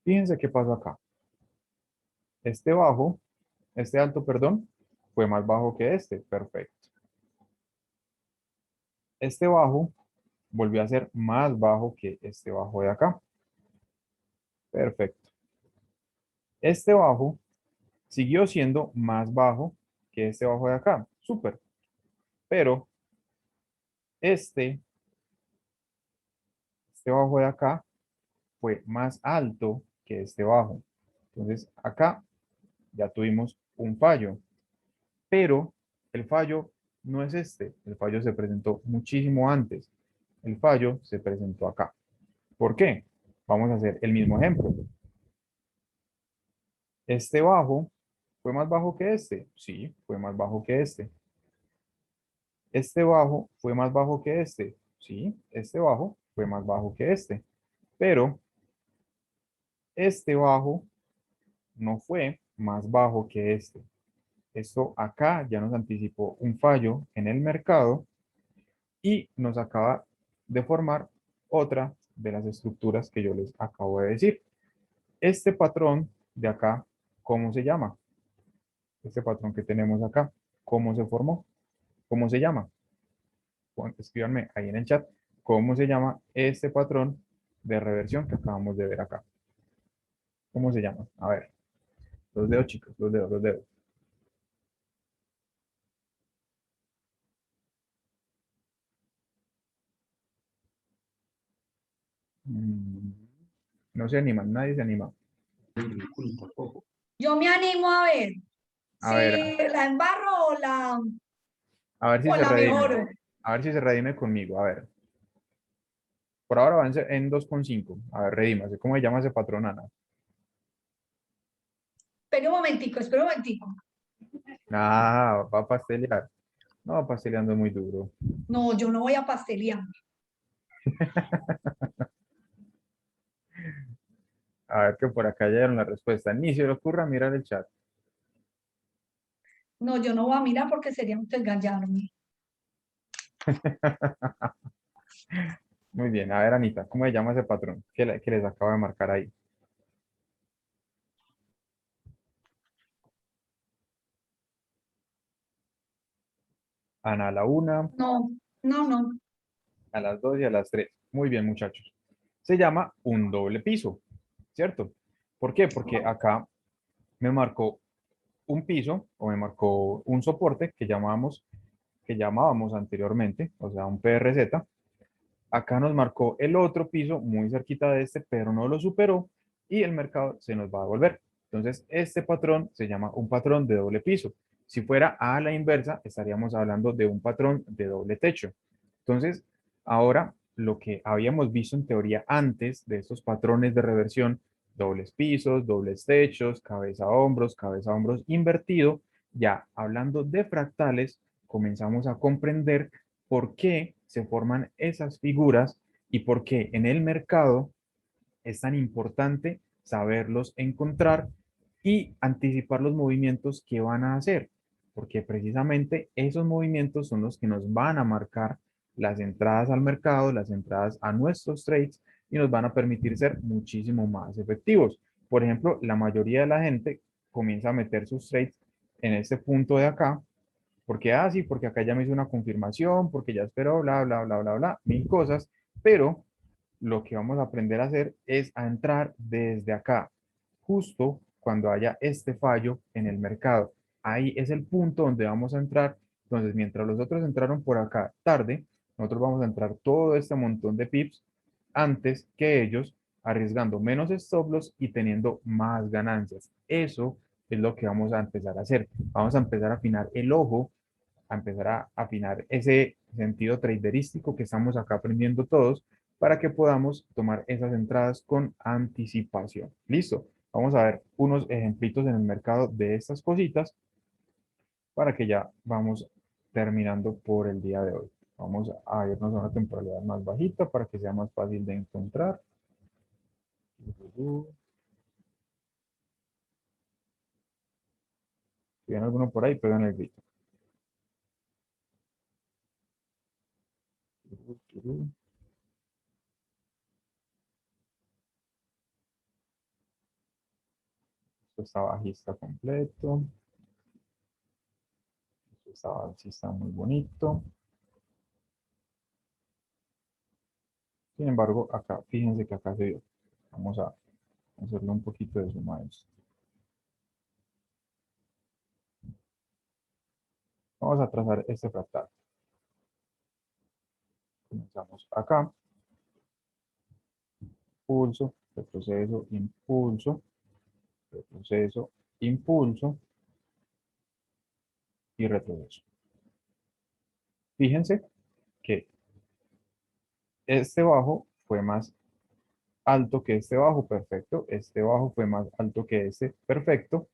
Fíjense qué pasó acá. Este bajo, este alto, perdón, fue más bajo que este. Perfecto. Este bajo volvió a ser más bajo que este bajo de acá. Perfecto. Este bajo siguió siendo más bajo que este bajo de acá. Súper. Pero este bajo de acá fue más alto que este bajo. Entonces acá ya tuvimos un fallo. Pero el fallo no es este. El fallo se presentó muchísimo antes. El fallo se presentó acá. ¿Por qué? Vamos a hacer el mismo ejemplo. Este bajo fue más bajo que este. Sí, fue más bajo que este. Este bajo fue más bajo que este. Sí, este bajo fue más bajo que este. Pero este bajo no fue más bajo que este. Esto acá ya nos anticipó un fallo en el mercado y nos acaba de formar otra de las estructuras que yo les acabo de decir. Este patrón de acá, ¿cómo se llama? Este patrón que tenemos acá, ¿cómo se formó? ¿Cómo se llama? Escríbanme ahí en el chat, ¿cómo se llama este patrón de reversión que acabamos de ver acá? ¿Cómo se llama? A ver, los dedos chicos, los dedos, los dedos. Mm, No se animan, nadie se anima. Yo me animo a ver A ver, si la embarro a ver si o se la redime. mejoro. A ver si se redime conmigo. A ver, por ahora va en 2,5. A ver, redímase. ¿Cómo se llama ese patrón, Ana? Espera un momentico. Ah, va a pastelear. No, pasteleando es muy duro. No, yo no voy a pastelear. A ver que por acá ya dieron la respuesta. Ni se le ocurra mirar el chat. No, yo no voy a mirar porque sería un engañarme. Muy bien. A ver, Anita, ¿cómo se llama ese patrón que les acabo de marcar ahí? Ana a la 1, No, no, no. a las 2 y a las 3. Muy bien, muchachos. Se llama un doble piso, ¿cierto? ¿Por qué? Porque acá me marcó un piso o me marcó un soporte que llamábamos anteriormente, o sea, un PRZ. Acá nos marcó el otro piso muy cerquita de este, pero no lo superó y el mercado se nos va a devolver. Entonces, este patrón se llama un patrón de doble piso. Si fuera a la inversa, estaríamos hablando de un patrón de doble techo. Entonces, ahora lo que habíamos visto en teoría antes de estos patrones de reversión, dobles pisos, dobles techos, cabeza a hombros invertido, ya hablando de fractales, comenzamos a comprender por qué se forman esas figuras y por qué en el mercado es tan importante saberlos encontrar y anticipar los movimientos que van a hacer, porque precisamente esos movimientos son los que nos van a marcar las entradas al mercado, las entradas a nuestros trades y nos van a permitir ser muchísimo más efectivos. Por ejemplo, la mayoría de la gente comienza a meter sus trades en este punto de acá, porque sí, porque acá ya me hizo una confirmación, porque ya esperó, bla, bla, bla, bla, bla, mil cosas, pero lo que vamos a aprender a hacer es a entrar desde acá, justo cuando haya este fallo en el mercado. Ahí es el punto donde vamos a entrar. Entonces, mientras los otros entraron por acá tarde, nosotros vamos a entrar todo este montón de pips antes que ellos, arriesgando menos stop loss y teniendo más ganancias. Eso es lo que vamos a empezar a hacer. Vamos a empezar a afinar el ojo, a empezar a afinar ese sentido traderístico que estamos acá aprendiendo todos para que podamos tomar esas entradas con anticipación. Listo. Vamos a ver unos ejemplitos en el mercado de estas cositas para que ya vamos terminando por el día de hoy. Vamos a irnos a una temporalidad más bajita para que sea más fácil de encontrar. Si ven alguno por ahí, pegan el grito. Esto está bajista completo. Esto está bajista muy bonito. Sin embargo, acá, fíjense que acá se dio. Vamos a hacerle un poquito de suma a esto. Vamos a trazar este fractal. Comenzamos acá. Impulso, retroceso, impulso, retroceso, impulso y retroceso. Fíjense que este bajo fue más alto que este bajo, perfecto. Este bajo fue más alto que este, perfecto.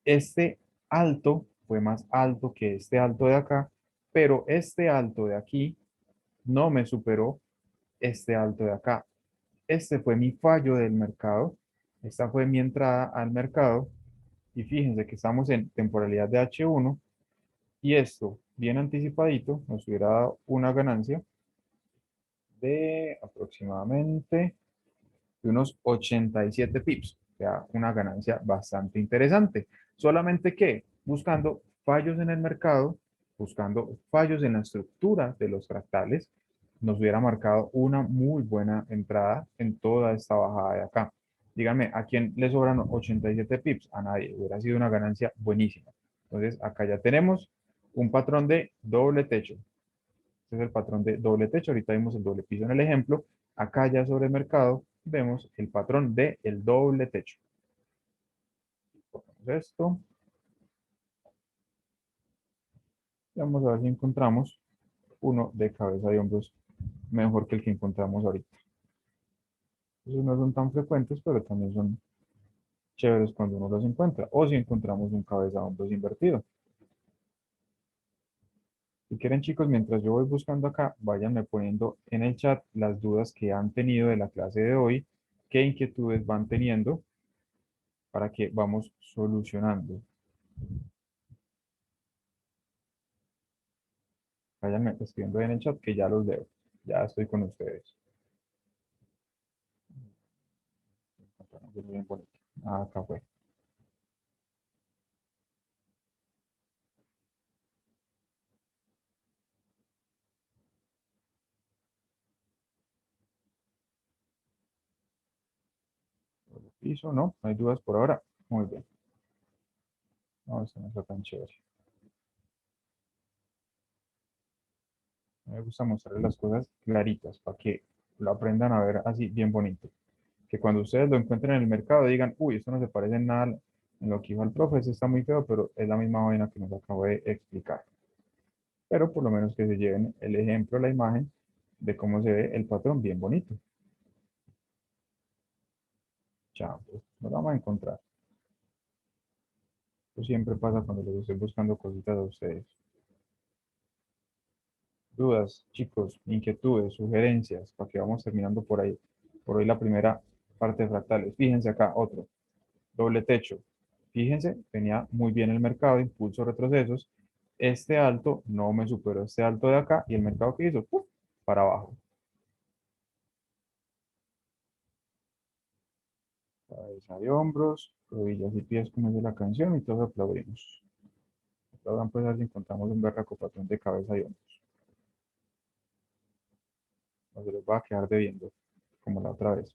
Este alto fue más alto que este alto de acá, pero este alto de aquí no me superó este alto de acá. Este fue mi fallo del mercado. Esta fue mi entrada al mercado. Y fíjense que estamos en temporalidad de H1 y esto bien anticipadito nos hubiera dado una ganancia de aproximadamente de unos 87 pips. O sea, una ganancia bastante interesante. Solamente que buscando fallos en el mercado, buscando fallos en la estructura de los fractales, nos hubiera marcado una muy buena entrada en toda esta bajada de acá. Díganme, ¿a quién le sobran 87 pips? A nadie. Hubiera sido una ganancia buenísima. Entonces, acá ya tenemos un patrón de doble techo. Este es el patrón de doble techo. Ahorita vimos el doble piso en el ejemplo. Acá ya sobre el mercado vemos el patrón de el doble techo. Ponemos esto. Y vamos a ver si encontramos uno de cabeza de hombros mejor que el que encontramos ahorita. Esos no son tan frecuentes, pero también son chéveres cuando uno los encuentra. O si encontramos un cabeza de hombros invertido. Si quieren, chicos, mientras yo voy buscando acá, váyanme poniendo en el chat las dudas que han tenido de la clase de hoy, qué inquietudes van teniendo para que vamos solucionando. Váyanme escribiendo en el chat que ya los leo. Ya estoy con ustedes. Bien bonito. Acá fue. Piso, no, no hay dudas por ahora. Muy bien. No, esto no está tan chévere. Me gusta mostrarles las cosas claritas para que lo aprendan a ver así bien bonito. Que cuando ustedes lo encuentren en el mercado digan, uy, esto no se parece en nada en lo que dijo el profe, esto está muy feo, pero es la misma vaina que nos acabo de explicar. Pero por lo menos que se lleven el ejemplo, la imagen de cómo se ve el patrón bien bonito. Chao, pues, nos vamos a encontrar. Eso siempre pasa cuando les estoy buscando cositas a ustedes. Dudas, chicos, inquietudes, sugerencias, para que vamos terminando por ahí. Por hoy la primera parte de fractales. Fíjense acá, otro. Doble techo. Fíjense, tenía muy bien el mercado, impulso, retrocesos. Este alto no me superó este alto de acá y el mercado que hizo, ¡puf! Para abajo. Cabeza de hombros, rodillas y pies, como dice la canción, y todos aplaudimos. Aplaudan pues a ver si encontramos un berraco patrón de cabeza y hombros. No se les va a quedar debiendo, como la otra vez.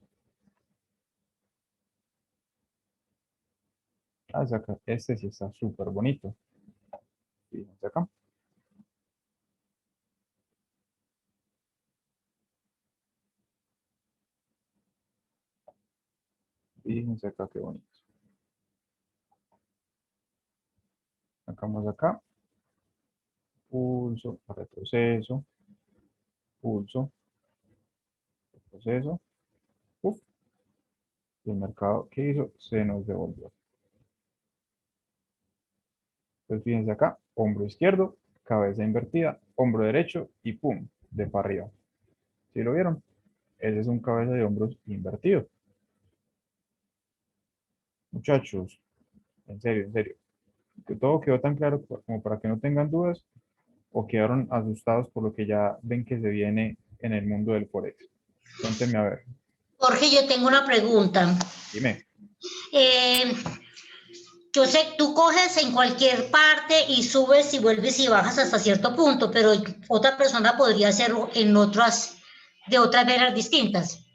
Ah, este sí está súper bonito. Fíjense acá. Fíjense acá qué bonito. Sacamos acá. Pulso, retroceso, pulso, retroceso. Uf, y el mercado, ¿qué hizo? Se nos devolvió. Entonces fíjense acá, hombro izquierdo, cabeza invertida, hombro derecho y pum, de para arriba. ¿Sí lo vieron? Ese es un cabeza de hombros invertido. Muchachos, en serio, que todo quedó tan claro como para que no tengan dudas o quedaron asustados por lo que ya ven que se viene en el mundo del Forex. Cuéntenme a ver, Jorge, yo tengo una pregunta. dime. Eh, yo sé, tú coges en cualquier parte y subes y vuelves y bajas hasta cierto punto, pero otra persona podría hacerlo en otras, de otras velas distintas.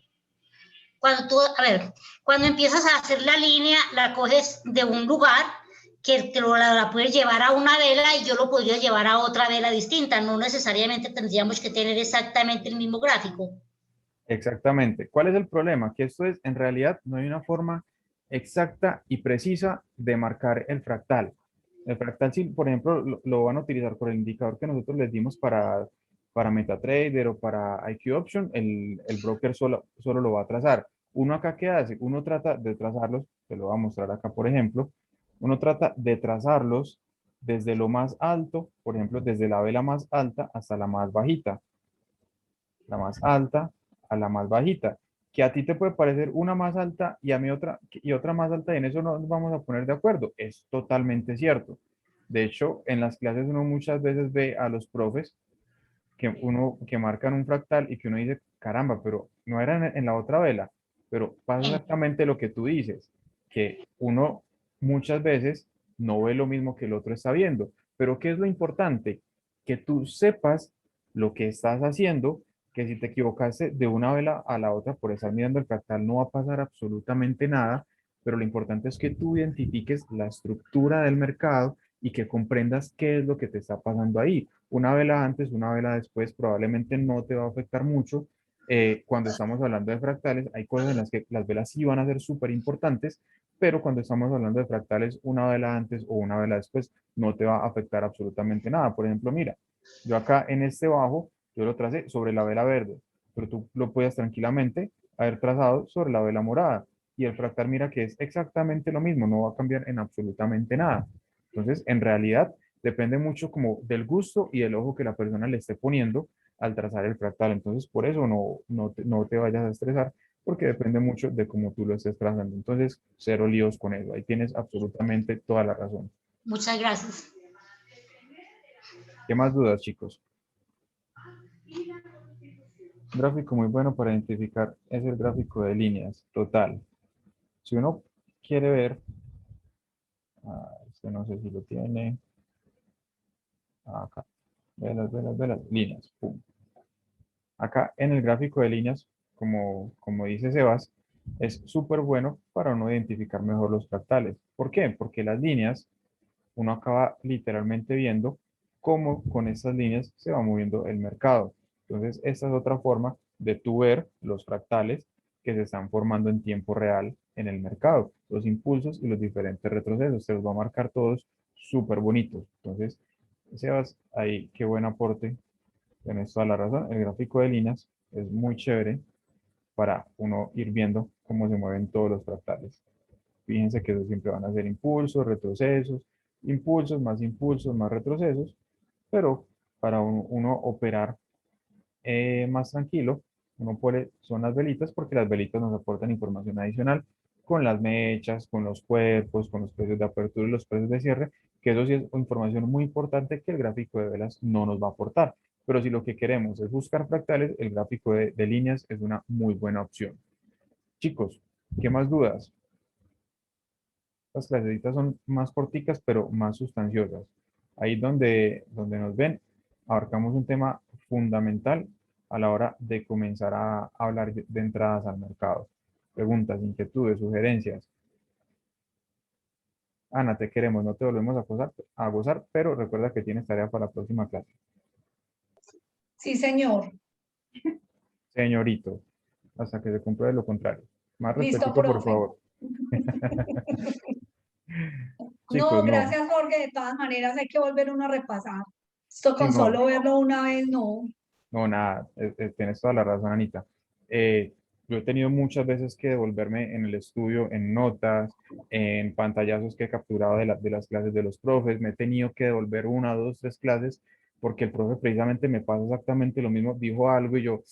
Cuando tú, a ver, cuando empiezas a hacer la línea, la coges de un lugar que la puedes llevar a una vela y yo lo podría llevar a otra vela distinta. No necesariamente tendríamos que tener exactamente el mismo gráfico. Exactamente. ¿Cuál es el problema? Que esto es, en realidad, no hay una forma exacta y precisa de marcar el fractal. El fractal, si por ejemplo, lo van a utilizar por el indicador que nosotros les dimos para MetaTrader o para IQ Option, el broker solo lo va a trazar. Uno acá, ¿qué hace? Uno trata de trazarlos, te lo voy a mostrar acá, por ejemplo, uno trata de trazarlos desde lo más alto, por ejemplo, desde la vela más alta hasta la más bajita, la más alta a la más bajita, que a ti te puede parecer una más alta y a mí otra y otra más alta y en eso no nos vamos a poner de acuerdo. Es totalmente cierto. De hecho, en las clases uno muchas veces ve a los profes que marcan un fractal y que uno dice, caramba, pero no era en la otra vela, pero pasa exactamente lo que tú dices, que uno muchas veces no ve lo mismo que el otro está viendo. Pero ¿qué es lo importante? Que tú sepas lo que estás haciendo, que si te equivocaste de una vela a la otra por estar mirando el fractal no va a pasar absolutamente nada, pero lo importante es que tú identifiques la estructura del mercado y que comprendas qué es lo que te está pasando ahí. Una vela antes, una vela después, probablemente no te va a afectar mucho. Cuando estamos hablando de fractales, hay cosas en las que las velas sí van a ser súper importantes, pero cuando estamos hablando de fractales, una vela antes o una vela después no te va a afectar absolutamente nada. Por ejemplo, mira, yo acá en este bajo, yo lo tracé sobre la vela verde, pero tú lo puedes tranquilamente haber trazado sobre la vela morada. Y el fractal, mira que es exactamente lo mismo, no va a cambiar en absolutamente nada. Entonces, en realidad, depende mucho como del gusto y del ojo que la persona le esté poniendo al trazar el fractal. Entonces, por eso no te vayas a estresar, porque depende mucho de cómo tú lo estés trazando. Entonces, cero líos con eso. Ahí tienes absolutamente toda la razón. Muchas gracias. ¿Qué más dudas, chicos? Un gráfico muy bueno para identificar es el gráfico de líneas, total. Si uno quiere ver, este no sé si lo tiene, acá, velas, líneas, pum. Acá en el gráfico de líneas, como dice Sebas, es súper bueno para uno identificar mejor los fractales. ¿Por qué? Porque las líneas uno acaba literalmente viendo cómo con estas líneas se va moviendo el mercado. Entonces, esta es otra forma de tú ver los fractales que se están formando en tiempo real en el mercado, los impulsos y los diferentes retrocesos. Se los va a marcar todos súper bonitos. Entonces, Sebas, ahí qué buen aporte. Tienes toda la razón. El gráfico de líneas es muy chévere para uno ir viendo cómo se mueven todos los fractales. Fíjense que eso siempre van a ser impulsos, más retrocesos, pero para uno operar más tranquilo, uno pone, son las velitas porque las velitas nos aportan información adicional con las mechas, con los cuerpos, con los precios de apertura y los precios de cierre, que eso sí es información muy importante que el gráfico de velas no nos va a aportar. Pero si lo que queremos es buscar fractales, el gráfico de líneas es una muy buena opción. Chicos, ¿qué más dudas? Las clasecitas son más corticas, pero más sustanciosas. Ahí donde nos ven, abarcamos un tema fundamental a la hora de comenzar a hablar de entradas al mercado. Preguntas, inquietudes, sugerencias. Ana, te queremos, no te volvemos a gozar, pero recuerda que tienes tarea para la próxima clase. Sí, señor. Señorito, hasta que se compruebe lo contrario. Más Listo, respetito, por profe. favor. Chicos, No, no, gracias, Jorge. De todas maneras, hay que volver uno a repasar. Esto sí, con no. solo verlo una vez, no. No, nada, tienes toda la razón, Anita. Eh, yo he tenido muchas veces que devolverme en el estudio, en notas, en pantallazos que he capturado de las clases de los profes. Me he tenido que devolver una, dos, tres clases porque el profe precisamente me pasa exactamente lo mismo. Dijo algo y yo,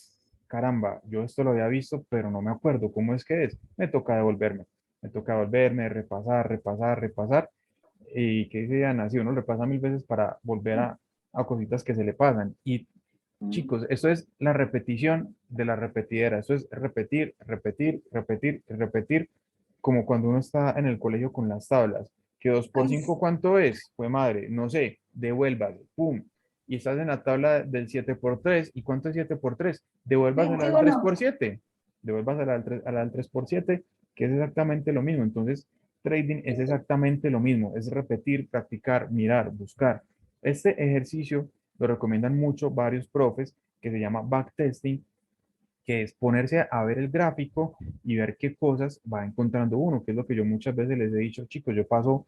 caramba, yo esto lo había visto, pero no me acuerdo cómo es que es. Me toca devolverme. Me toca devolverme, repasar, repasar, repasar. Y que dice Ana, si uno repasa mil veces para volver a cositas que se le pasan. Y chicos, esto es la repetición de la repetidera. Esto es repetir, repetir, repetir, repetir, como cuando uno está en el colegio con las tablas. Que 2 por Ay, 5 ¿cuánto es? Pues madre, no sé, devuélvase, pum. Y estás en la tabla del 7 por 3. ¿Y cuánto es 7 por 3? Devuélvasela al 3 21. por 7. Devuélvasela al 3 por 7, que es exactamente lo mismo. Entonces, trading es exactamente lo mismo. Es repetir, practicar, mirar, buscar. Este ejercicio lo recomiendan mucho varios profes, que se llama backtesting, que es ponerse a ver el gráfico y ver qué cosas va encontrando uno, que es lo que yo muchas veces les he dicho, chicos, yo paso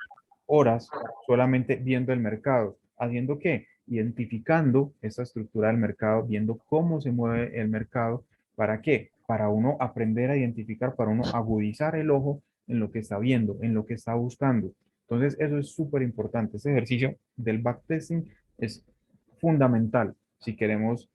horas solamente viendo el mercado, haciendo qué, identificando esa estructura del mercado, viendo cómo se mueve el mercado, ¿para qué? Para uno aprender a identificar, para uno agudizar el ojo en lo que está viendo, en lo que está buscando. Entonces, eso es súper importante. Ese ejercicio del backtesting es fundamental si queremos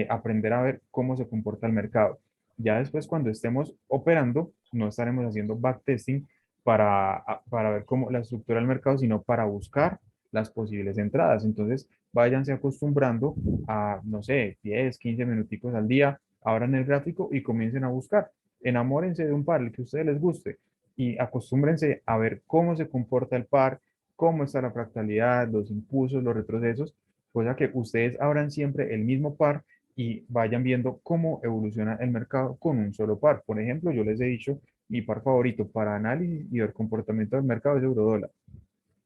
aprender a ver cómo se comporta el mercado. Ya después, cuando estemos operando, no estaremos haciendo backtesting para ver cómo la estructura del mercado, sino para buscar las posibles entradas. Entonces, váyanse acostumbrando a, no sé, 10, 15 minuticos al día, abran el gráfico y comiencen a buscar. Enamórense de un par, el que a ustedes les guste, y acostúmbrense a ver cómo se comporta el par, cómo está la fractalidad, los impulsos, los retrocesos, cosa que ustedes abran siempre el mismo par y vayan viendo cómo evoluciona el mercado con un solo par. Por ejemplo, yo les he dicho, mi par favorito para análisis y ver comportamiento del mercado es eurodólar.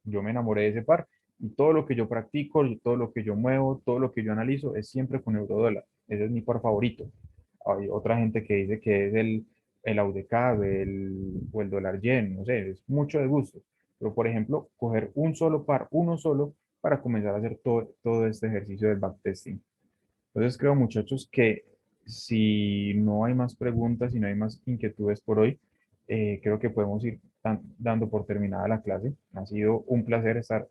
Yo me enamoré de ese par y todo lo que yo practico, todo lo que yo muevo, todo lo que yo analizo es siempre con eurodólar. Ese es mi par favorito. Hay otra gente que dice que es el AUDK o el dólar yen, no sé, es mucho de gusto. Pero, por ejemplo, coger un solo par, uno solo, para comenzar a hacer todo este ejercicio del backtesting. Entonces creo, muchachos, que si no hay más preguntas, si no hay más inquietudes por hoy, creo que podemos ir dando por terminada la clase. Ha sido un placer estar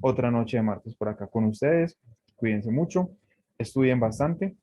otra noche de martes por acá con ustedes. Cuídense mucho, estudien bastante,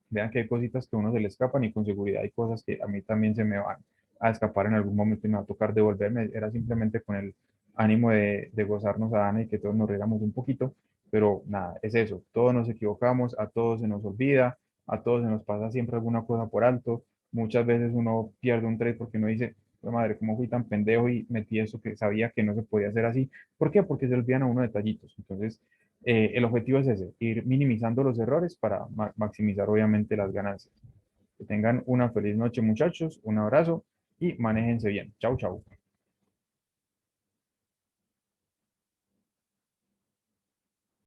vean que hay cositas que a uno se le escapan y con seguridad hay cosas que a mí también se me van a escapar en algún momento y me va a tocar devolverme. Era simplemente con el ánimo de gozarnos a Ana y que todos nos riéramos un poquito, pero nada, es eso, todos nos equivocamos, a todos se nos olvida, a todos se nos pasa siempre alguna cosa por alto, muchas veces uno pierde un trade porque uno dice, "Jue madre, ¿cómo fui tan pendejo y metí eso que sabía que no se podía hacer así? ¿Por qué? Porque se olvidan a uno detallitos. Entonces, el objetivo es ese, ir minimizando los errores para maximizar obviamente las ganancias. Que tengan una feliz noche, muchachos, un abrazo y manéjense bien. Chau, chau.